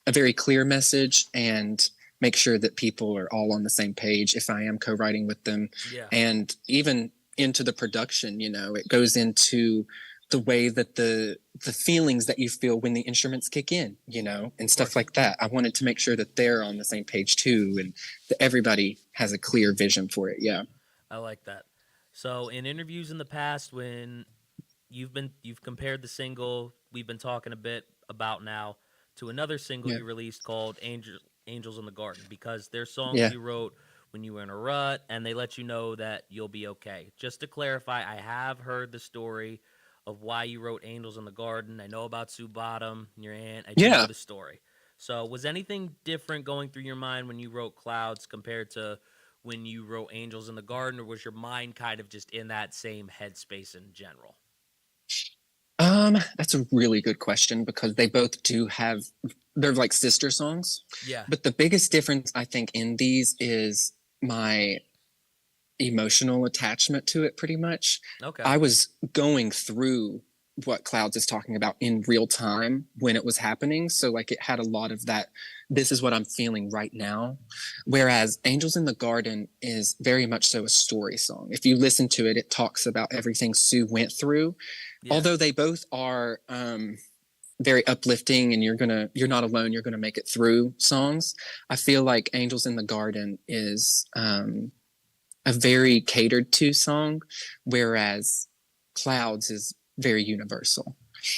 a very clear message and make sure that people are all on the same page if I am co-writing with them. And even into the production, you know, it goes into the way that the feelings that you feel when the instruments kick in, you know, and stuff like that. I wanted to make sure that they're on the same page too, and that everybody has a clear vision for it. Yeah. I like that. So in interviews in the past, when you've compared the single we've been talking a bit about now to another single you released called Angels in the Garden, because they're songs you wrote when you were in a rut, and they let you know that you'll be okay. Just to clarify, I have heard the story of why you wrote Angels in the Garden. I know about Sue Bottom, your aunt. I do know the story. So was anything different going through your mind when you wrote Clouds compared to when you wrote Angels in the Garden, or was your mind kind of just in that same headspace in general? That's a really good question, because they both do have, they're like sister songs. But the biggest difference I think in these is my emotional attachment to it, pretty much. I was going through what Clouds is talking about in real time when it was happening. So like it had a lot of that, this is what I'm feeling right now. Whereas Angels in the Garden is very much so a story song. If you listen to it, it talks about everything Sue went through. Although they both are very uplifting and you're not alone, you're gonna make it through songs. I feel like Angels in the Garden is a very catered to song, whereas Clouds is very universal.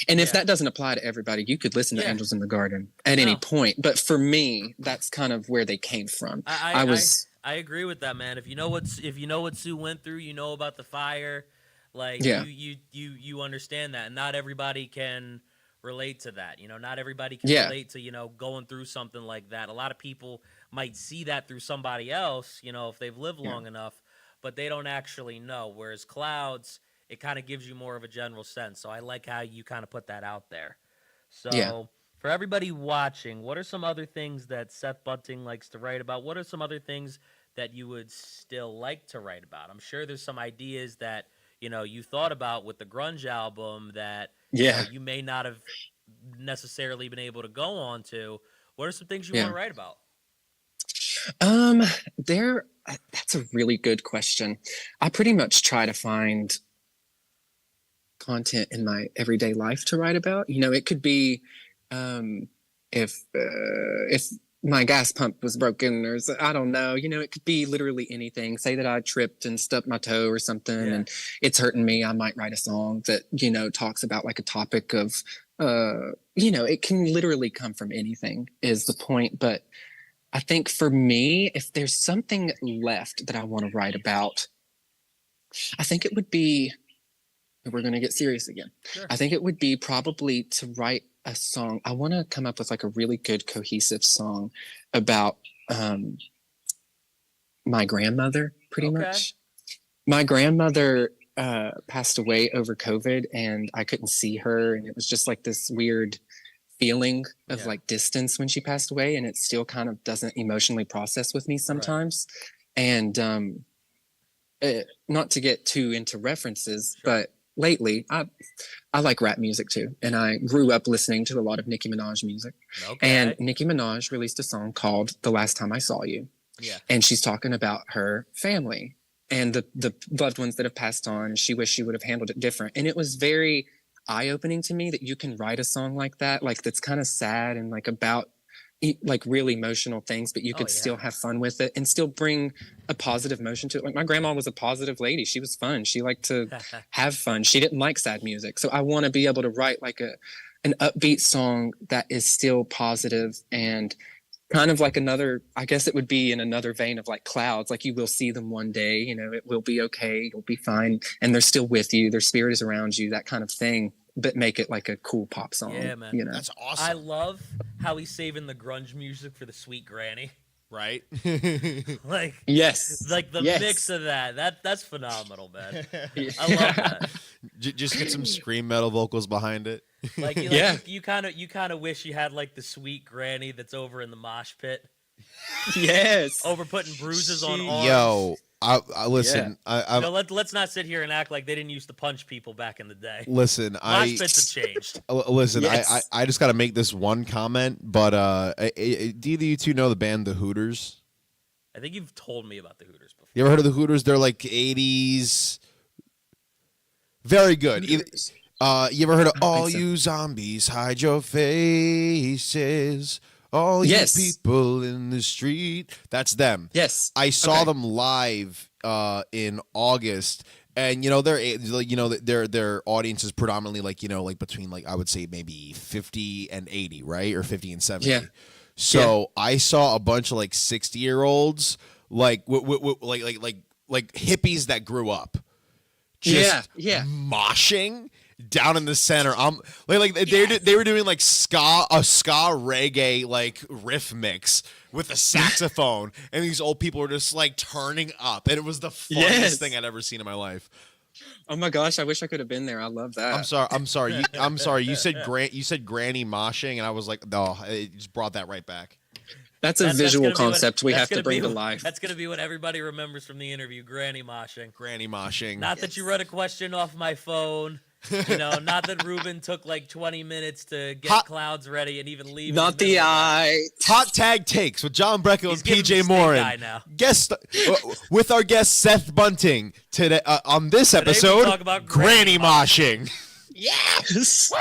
And if that doesn't apply to everybody, you could listen to Angels in the Garden at any point. But for me, that's kind of where they came from. I agree with that, man. If you know what Sue went through, you know about the fire. Like you understand that, and not everybody can relate to that. You know, not everybody can relate to, you know, going through something like that. A lot of people might see that through somebody else, you know, if they've lived long enough, but they don't actually know. Whereas Clouds, it kind of gives you more of a general sense. So I like how you kind of put that out there. So for everybody watching, what are some other things that Seth Bunting likes to write about? What are some other things that you would still like to write about? I'm sure there's some ideas that, you know, you thought about with the grunge album that you know, you may not have necessarily been able to go on to. What are some things you want to write about? That's a really good question. I pretty much try to find content in my everyday life to write about. You know, it could be if my gas pump was broken, or I don't know, you know, it could be literally anything. Say that I tripped and stubbed my toe or something, and it's hurting me. I might write a song that, you know, talks about like a topic of, you know, it can literally come from anything is the point. But I think for me, if there's something left that I want to write about, I think it would be, we're going to get serious again. Sure. I think it would be probably to write a song. I want to come up with like a really good cohesive song about my grandmother, pretty much. My grandmother passed away over COVID, and I couldn't see her, and it was just like this weird feeling of like distance when she passed away, and it still kind of doesn't emotionally process with me sometimes. Right. And not to get too into references, but lately I like rap music too, and I grew up listening to a lot of Nicki Minaj music. And Nicki Minaj released a song called "The Last Time I Saw You," and she's talking about her family and the loved ones that have passed on. She wished she would have handled it different, and it was very eye-opening to me that you can write a song like that, like that's kind of sad and like about like really emotional things, but you could still have fun with it and still bring a positive motion to it. Like my grandma was a positive lady. She was fun. She liked to have fun. She didn't like sad music. So I want to be able to write like an upbeat song that is still positive and kind of like another, I guess it would be in another vein of like clouds. Like you will see them one day, you know, it will be okay. You'll be fine. And they're still with you. Their spirit is around you, that kind of thing. But make it like a cool pop song. Yeah, man. You know? That's awesome. I love how he's saving the grunge music for the sweet granny. Right? Like yes. Like the mix of that's phenomenal, man. I love that. Just get some scream metal vocals behind it. Like you kind of wish you had like the sweet granny that's over in the mosh pit. Yes. Over putting bruises on arms. Yo, I listen. No, let's not sit here and act like they didn't used to punch people back in the day. Listen, mosh pits have changed. Listen, I just got to make this one comment. But do either you two know the band The Hooters? I think you've told me about The Hooters before. You ever heard of The Hooters? They're like 80s. Very good. You ever heard of All You Zombies Hide Your Faces? All you people in the street. That's them. Yes. I saw them live in August, and their audience is predominantly like between like I would say maybe 50 and 80, right? Or 50 and 70. Yeah. So I saw a bunch of like 60-year-olds like hippies that grew up. Just moshing down in the center. They were doing like a ska reggae like riff mix with a saxophone, and these old people were just like turning up, and it was the funniest thing I'd ever seen in my life. Oh my gosh, I wish I could have been there. I love that. I'm sorry. You said granny moshing, and I was like, no, it just brought that right back. That's a visual concept we have to bring to life. That's going to be what everybody remembers from the interview, granny moshing. Granny moshing. Not that you read a question off my phone. You know, not that Ruben took like 20 minutes to get clouds ready and even leave. Not the eye. Hot tag takes with John BRECKO and PJ Morin. Guest with our guest Seth Bunting today on this episode. Talk about granny moshing. Yes.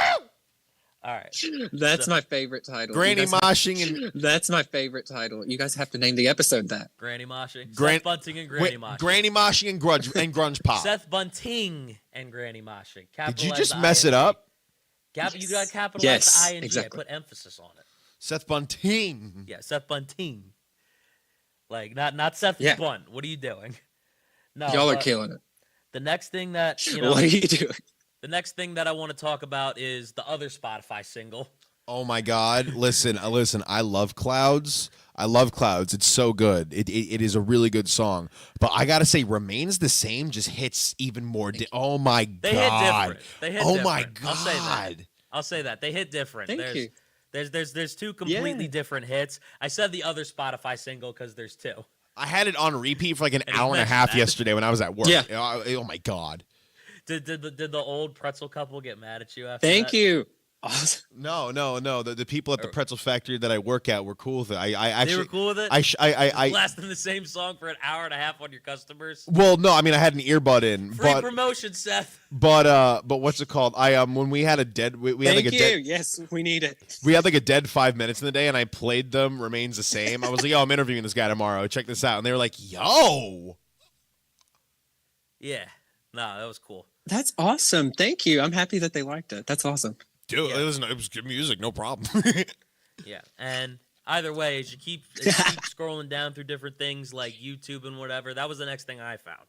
All right. That's my favorite title. Granny moshing. That's my favorite title. You guys have to name the episode that. Granny moshing. Seth Bunting and granny moshing. Granny moshing and grunge pop. Seth Bunting and granny moshing. Did you just mess it up? You got to capitalize the ing. Exactly. I put emphasis on it. Seth Bunting. Yeah, Seth Bunting. Like not Seth Bunt. What are you doing? No, y'all are killing it. The next thing that what are you doing? The next thing that I want to talk about is the other Spotify single. Oh my God! Listen! I love Clouds. It's so good. It is a really good song. But I gotta say, Remains the Same just hits even more. Oh my God! They hit different. Oh my God! I'll say that they hit different. Thank you. There's two completely different hits. I said the other Spotify single because there's two. I had it on repeat for like an hour and a half yesterday when I was at work. Yeah. Oh my God. Did the old pretzel couple get mad at you after Thank that? you. Awesome. No. The people at the pretzel factory that I work at were cool with it. I actually They were cool with it. I blasting the same song for an hour and a half on your customers. well, no, I mean I had an earbud in, Free but promotion, Seth. but what's it called? When we had a dead we had Thank like a you. dead Yes, we need it. we had like a dead 5 minutes in the day, and I played them Remains the Same. I was like, yo, I'm interviewing this guy tomorrow. Check this out, and they were like, yo. Yeah. No, that was cool. That's awesome. Thank you. I'm happy that they liked it. That's awesome. Dude, Yeah. it was good music, no problem. Yeah. And either way, as you keep scrolling down through different things like YouTube and whatever, that was the next thing I found.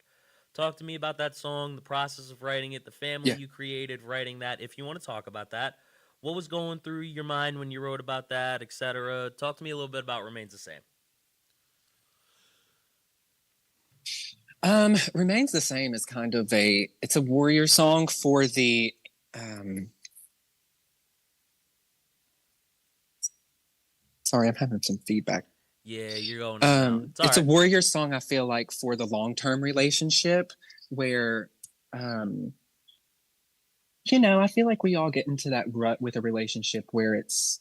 Talk to me about that song, the process of writing it, the family you created writing that. If you want to talk about that, what was going through your mind when you wrote about that, etc. Talk to me a little bit about Remains the Same. Remains the Same is kind of it's a warrior song for the sorry, I'm having some feedback. Yeah, you're going down. It's a warrior song, I feel like, for the long-term relationship where I feel like we all get into that rut with a relationship where it's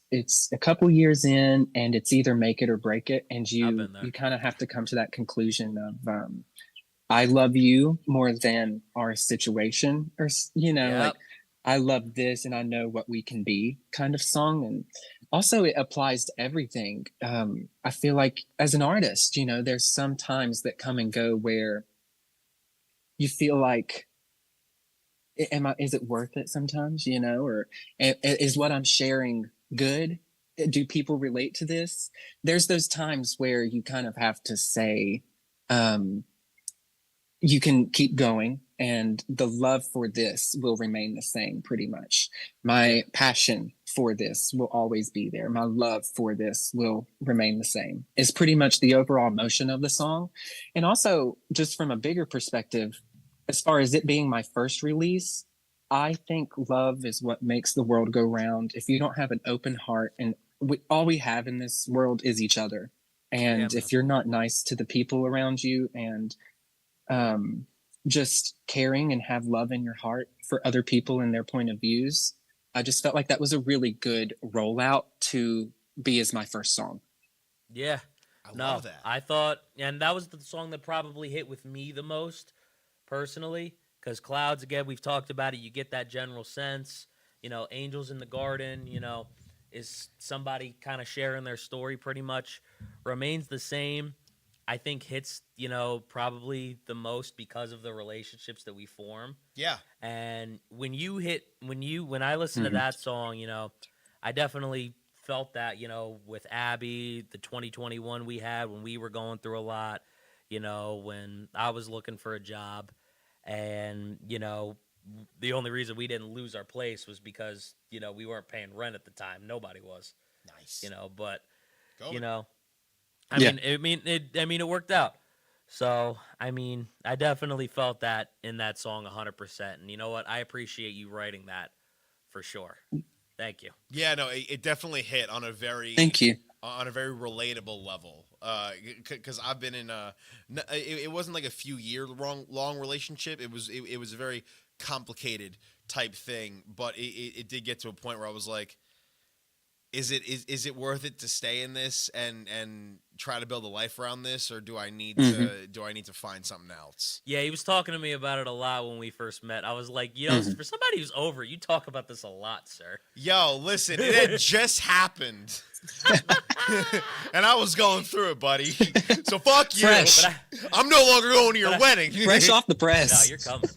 a couple years in and it's either make it or break it, and you kind of have to come to that conclusion of I love you more than our situation, or like I love this and I know what we can be kind of song. And also it applies to everything. I feel like as an artist, there's some times that come and go where you feel like, is it worth it sometimes, or is what I'm sharing good? Do people relate to this? There's those times where you kind of have to say, you can keep going and the love for this will remain the same pretty much. My passion for this will always be there. My love for this will remain the same. It's pretty much the overall motion of the song. And also, just from a bigger perspective, as far as it being my first release, I think love is what makes the world go round. If you don't have an open heart, and all we have in this world is each other. And if you're not nice to the people around you and just caring and have love in your heart for other people and their point of views, I just felt like that was a really good rollout to be as my first song. Yeah. I love that. I thought, and that was the song that probably hit with me the most personally, because Clouds, again, we've talked about it. You get that general sense, Angels in the Garden, is somebody kind of sharing their story pretty much. Remains the Same, I think hits, probably the most because of the relationships that we form. Yeah. And when I listen to that song, I definitely felt that, with Abby, the 2021 we had when we were going through a lot, when I was looking for a job, and, the only reason we didn't lose our place was because, we weren't paying rent at the time. Nobody was. Nice. But, Go. it worked out. So, I definitely felt that in that song 100%. And you know what? I appreciate you writing that for sure. Thank you. Yeah, no, it definitely hit on a very Thank you. On a very relatable level. Because I've been in it wasn't like a few year long relationship. It was a very complicated type thing, but it did get to a point where I was like, is it worth it to stay in this and try to build a life around this, or do I need to find something else? Yeah, he was talking to me about it a lot when we first met. I was like, for somebody who's over, you talk about this a lot, sir. Yo, listen, it had just happened. And I was going through it, buddy. So fuck you. Fresh. I'm no longer going to your wedding. Fresh off the press. No, you're coming.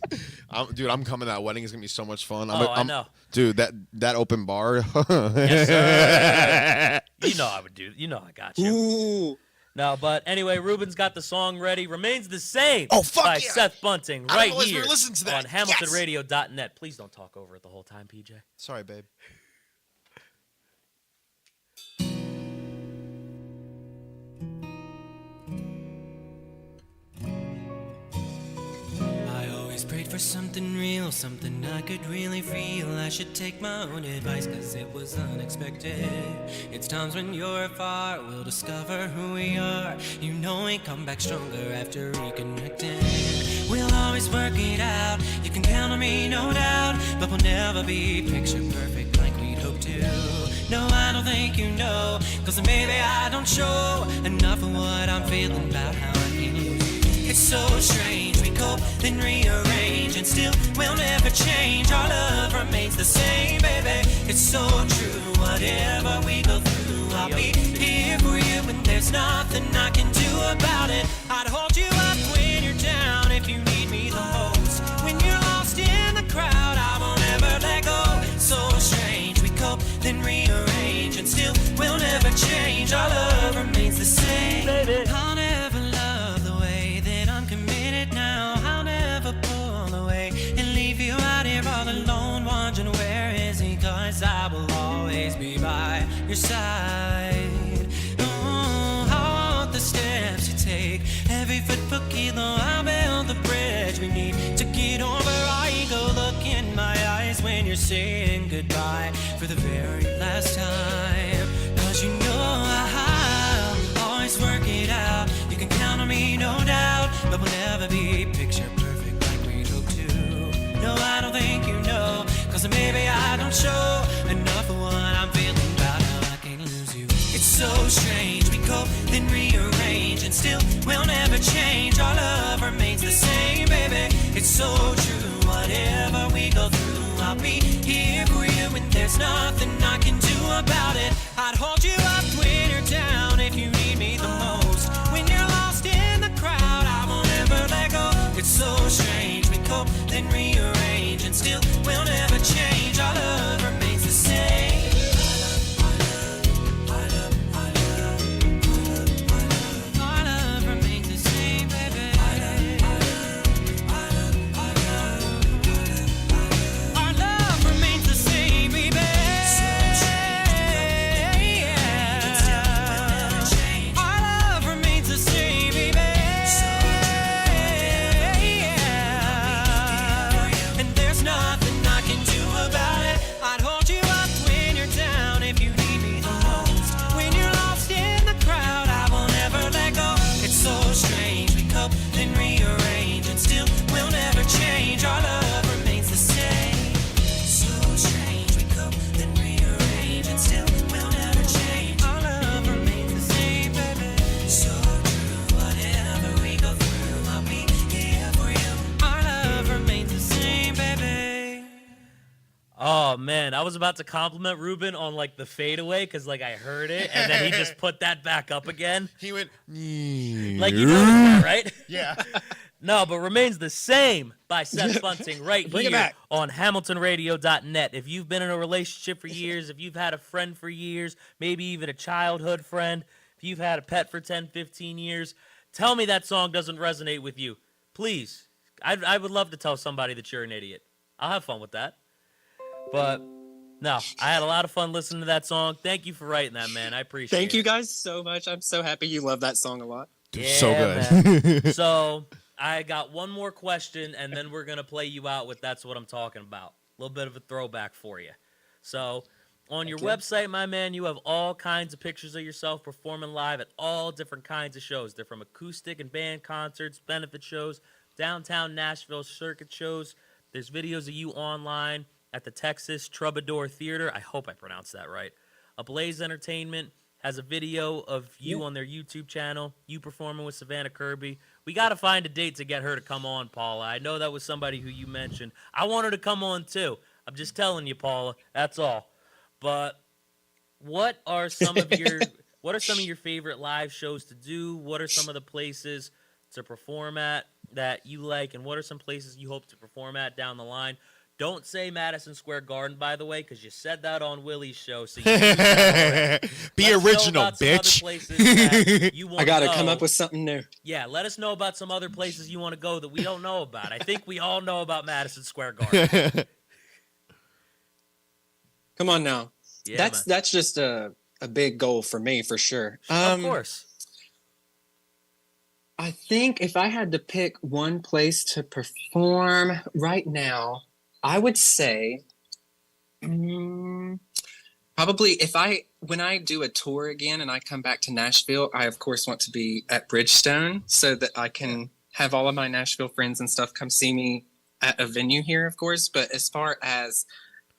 I'm coming to that wedding. It's going to be so much fun. I know. Dude, that open bar. Yes, sir. You know I would do. I got you. Ooh. No, but anyway, Ruben's got the song ready. Remains the Same. Oh, fuck by yeah. Seth Bunting I right always here listen to that. on HamiltonRadio.net. Please don't talk over it the whole time, PJ. Sorry, babe. I always prayed for something real, something I could really feel. I should take my own advice, cause it was unexpected. It's times when you're far, we'll discover who we are. We come back stronger after reconnecting. We'll always work it out, you can count on me, no doubt. But we'll never be picture perfect like we'd hoped No, I don't think you know, 'cause maybe I don't show enough of what I'm feeling about how I feel. It's so strange, we cope, then rearrange, and still we'll never change. Our love remains the same, baby. It's so true, whatever we go through, I'll be here for you, and there's nothing I can do about it. I'd hold you up when you're down if you need me the most. When you're lost in the crowd, I won't ever let go. It's so strange, we cope, then rearrange, and still we'll never change. Our love remains the same, baby. I'll never love the way that I'm committed now. I'll never pull away and leave you out here all alone, wondering where is he, 'cause I will always be by your side. Oh, I'll walk the steps you take, every foot per kilo. I'll build the bridge we need to get over our ego. Look in my eyes when you're saying goodbye for the very last time, 'cause you know I'll always work it out. You can count on me, no doubt, but we'll never be picture perfect like we'd hoped to. No, I don't think you know, 'cause maybe I don't show enough of what I'm feeling about how I can't lose you. It's so strange, we cope, then rearrange, and still we'll never change. Our love remains the same, baby. It's so true, whatever we go through, I'll be here for you, and there's nothing I can do about it. I'd hold you up when you're down if you need me the most. When you're lost in the crowd, I won't ever let go. It's so strange, we cope, then rearrange, and still we'll never change. Our love remains the same. Our love remains the same, baby. Our love remains the same, baby. Our love remains the same, baby. And there's nothing I can do about it. I'd hold you up when you're down if you need me the most. When you're lost in the crowd, I won't ever let go. It's so strange, we cope, then rearrange, and still we'll never change. Our love remains the same. So strange, we cope, then rearrange, and still we'll never change. Our love remains the same, baby. So true, whatever we go through, I'll be here for you. Our love remains the same, baby. Oh man, I was about to compliment Ruben on like the fadeaway because like I heard it and then he just put that back up again. He went, Like you noticed that, right? yeah. No, but remains the same by Seth Bunting right Bring it here back. on HamiltonRadio.net. If you've been in a relationship for years, if you've had a friend for years, maybe even a childhood friend, if you've had a pet for 10, 15 years, tell me that song doesn't resonate with you. Please. I would love to tell somebody that you're an idiot. I'll have fun with that. But no, I had a lot of fun listening to that song. Thank you for writing that, man. I appreciate it. Thank you guys so much. I'm so happy you love that song a lot. Dude, so Yeah, good. man. So I got one more question, and then we're going to play you out with That's What I'm Talking About. A little bit of a throwback for you. So on your website, my man, you have all kinds of pictures of yourself performing live at all different kinds of shows. They're from acoustic and band concerts, benefit shows, downtown Nashville circuit shows. There's videos of you online at the Texas Troubadour Theater. I hope I pronounced that right. ABLAZE Entertainment has a video of you on their YouTube channel, you performing with Savannah Kirby. We got to find a date to get her to come on, Paula. I know that was somebody who you mentioned. I want her to come on too. I'm just telling you, Paula. That's all. But what are some of your favorite live shows to do? What are some of the places to perform at that you like, and what are some places you hope to perform at down the line? Don't say Madison Square Garden, by the way, because you said that on Willie's show. So you Be original, bitch. I gotta come up with something new. Yeah, let us know about some other places you want to go that we don't know about. I think we all know about Madison Square Garden. Come on now. Yeah, That's just a big goal for me, for sure. Of course. I think if I had to pick one place to perform right now, I would say probably when I do a tour again and I come back to Nashville, I of course want to be at Bridgestone so that I can have all of my Nashville friends and stuff come see me at a venue here, of course. But as far as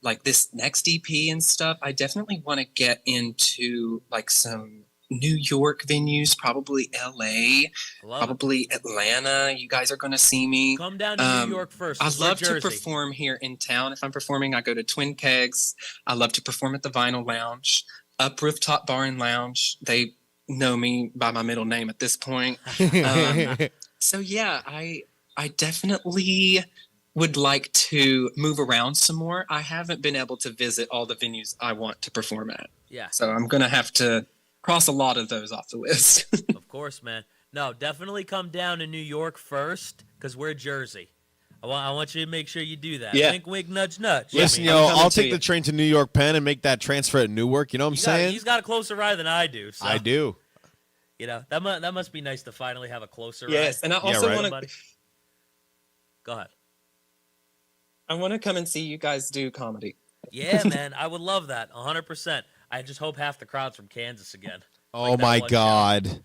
like this next EP and stuff, I definitely want to get into like some New York venues, probably LA, probably Atlanta. You guys are going to see me. Come down to New York first. I love Jersey. to perform here in town. If I'm performing, I go to Twin Kegs. I love to perform at the Vinyl Lounge, Up Rooftop Bar and Lounge. They know me by my middle name at this point. So yeah, I definitely would like to move around some more. I haven't been able to visit all the venues I want to perform at. Yeah. So I'm going to have to cross a lot of those off the list. Of course, man. No, definitely come down to New York first, because we're Jersey. I want you to make sure you do that. Yeah. Wink, wink, nudge, nudge. Listen, I'm coming I'll to take you. the train to New York Penn and make that transfer at Newark. You know what I'm saying? He's got a closer ride than I do. So, I do. You know, that must be nice to finally have a closer Yes, ride. and I also right. want to. Go ahead. I want to come and see you guys do comedy. Yeah, man. I would love that. 100%. I just hope half the crowd's from Kansas again. Oh Like that my one God.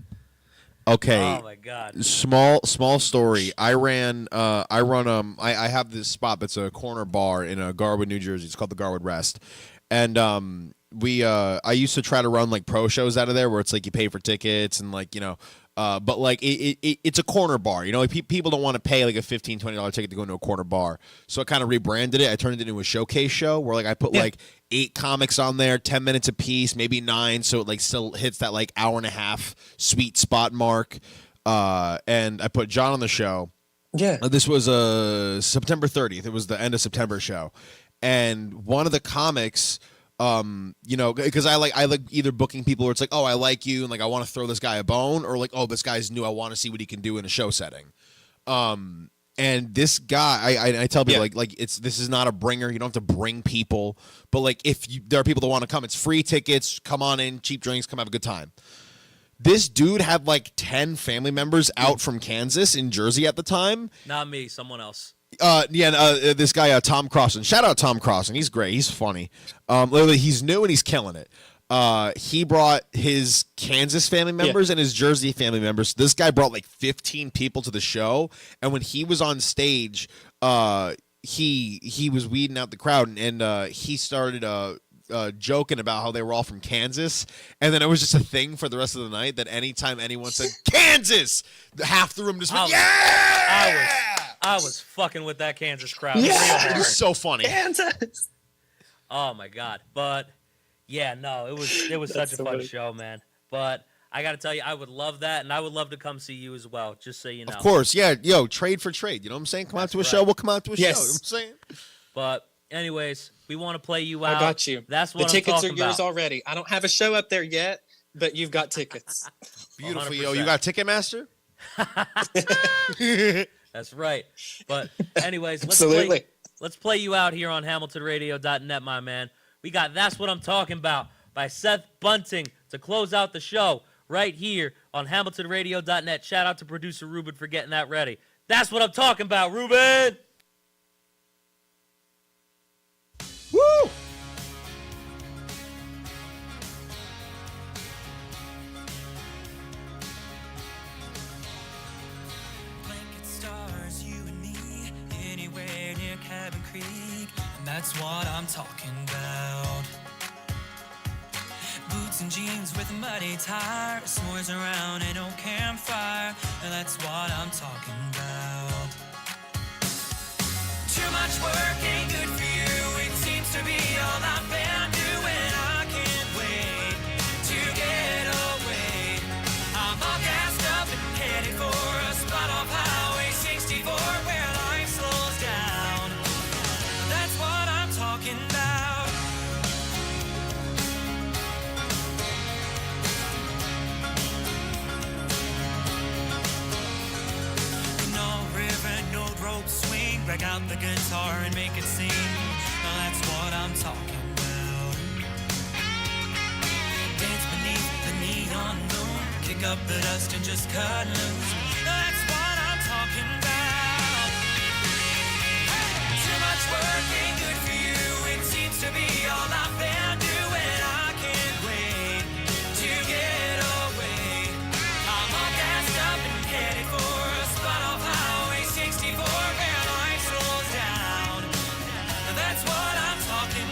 Okay. Oh my God. Small story. I have this spot that's a corner bar in Garwood, New Jersey. It's called the Garwood Rest. And I used to try to run like pro shows out of there where it's like you pay for tickets and like, you know, but like it's a corner bar, you know, like people don't want to pay like a $15, $20 ticket to go into a corner bar. So I kind of rebranded it. I turned it into a showcase show where like I put like 8 comics on there, 10 minutes a piece, maybe 9. So it like still hits that like hour and a half sweet spot mark. And I put John on the show. Yeah. This was September 30th. It was the end of September show. And one of the comics, you know, because I like either booking people where it's like, oh, I like you and like I want to throw this guy a bone, or like, oh, this guy's new, I want to see what he can do in a show setting. And this guy, I tell people like this is not a bringer. You don't have to bring people, but like if there are people that want to come, it's free tickets. Come on in, cheap drinks, come have a good time. This dude had like 10 family members out from Kansas in Jersey at the time. Not me, someone else. This guy, Tom Crossan. Shout out Tom Crossan. He's great. He's funny. Literally, he's new and he's killing it. He brought his Kansas family members and his Jersey family members. This guy brought like 15 people to the show, and when he was on stage, he was weeding out the crowd, and he started joking about how they were all from Kansas, and then it was just a thing for the rest of the night that anytime anyone said Kansas, half the room just went, I was fucking with that Kansas crowd. Yeah. It was so funny. Kansas. Oh my God. But yeah, no, it was such a so fun funny. show, man. But I got to tell you, I would love that, and I would love to come see you as well, just so you know. Of course, yeah. Yo, trade for trade. You know what I'm saying? Come out to a show, we'll come out to a show. You know what I'm saying? But anyways, we want to play you out. I got you. That's The what I'm tickets are talking yours about. already. I don't have a show up there yet, but you've got tickets. Beautiful, 100%. yo. You got Ticketmaster? That's right. But anyways, Absolutely. let's play you out here on HamiltonRadio.net, my man. We got That's What I'm Talking About by Seth Bunting to close out the show right here on HamiltonRadio.net. Shout out to producer Ruben for getting that ready. That's what I'm talking about, Ruben! Woo! Blanket stars, you and me, anywhere near Cabin Creek, and that's what I'm talking about. Boots and jeans with a muddy tire, s'mores around an old campfire, and that's what I'm talking about. Too much work ain't good for you, it seems to be all I've been doing. I can't wait to get away. I'm all gassed up and headed for a spot off Highway 64 where life slows down. That's what I'm talking about. No river, no rope swing. Break out the guitar and make it sing. Now that's what I'm talking about. Dance beneath the neon moon. Kick up the dust and just cut loose. That's what I'm talking about. Too much work ain't good for you. It seems to be all I've been doing. I can't wait to get away. I'm all gassed up and headed for a spot off Highway 64 where life slows down. That's what I'm talking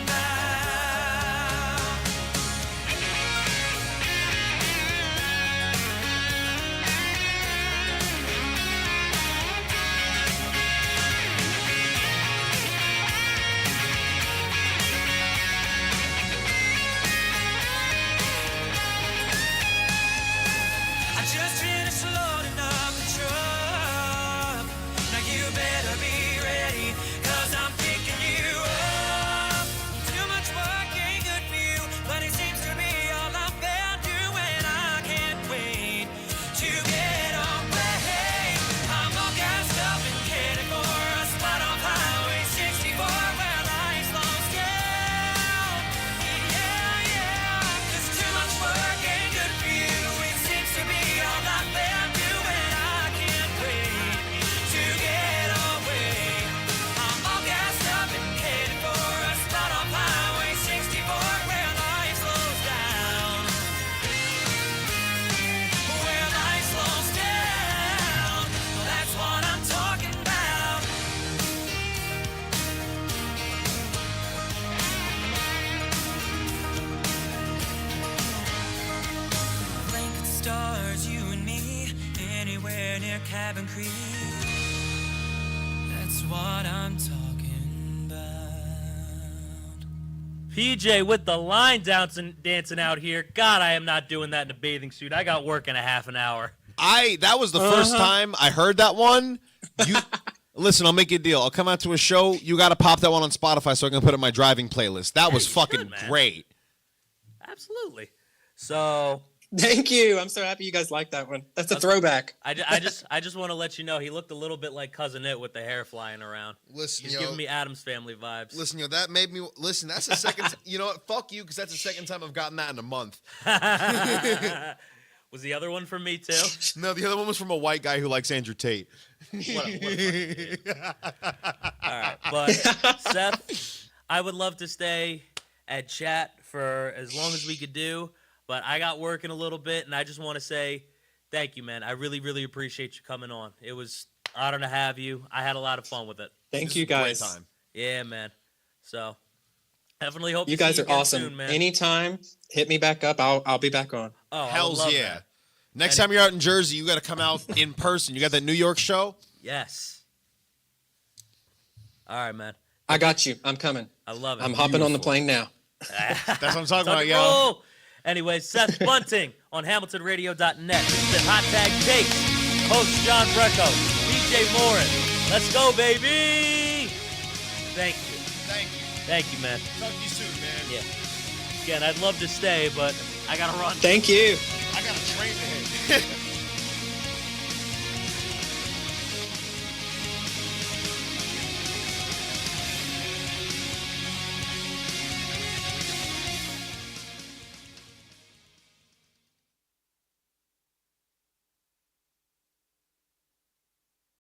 their cabin crew. That's what I'm talking about. PJ with the line dancing out here. God, I am not doing that in a bathing suit. I got work in a half an hour. That was the first time I heard that one. Listen, I'll make you a deal. I'll come out to a show. You got to pop that one on Spotify so I can put it in my driving playlist. That was fucking great. Absolutely. So Thank you. I'm so happy you guys like that one. That's a throwback. I just want to let you know he looked a little bit like Cousin It with the hair flying around. Listen, he's giving me Addams Family vibes. Listen, that made me listen. That's the second. You know what? Fuck you, because that's the second time I've gotten that in a month. Was the other one from me too? No, the other one was from a white guy who likes Andrew Tate. What a all right, but Seth, I would love to stay at chat for as long as we could do, but I got work in a little bit, and I just want to say thank you, man. I really, really appreciate you coming on. It was an honor to have you. I had a lot of fun with it. Thank you, guys. Great time. Yeah, man. So definitely hope You to see guys are again awesome. soon, man. Anytime, hit me back up. I'll be back on. Oh, I would Hells love yeah. that. Next time you're out in Jersey, you got to come out in person. You got that New York show? Yes. All right, man. I got you. I'm coming. I love it. I'm hopping on the plane now. That's what I'm talking about, Tuck and yo. roll. Anyway, Seth Bunting on HamiltonRadio.net. This is Hot Tag Takes. Host John BRECKO. DJ Morin. Let's go, baby. Thank you. Thank you. Thank you, man. Talk to you soon, man. Yeah. Again, I'd love to stay, but I got to run. Thank you. I got a train to hit.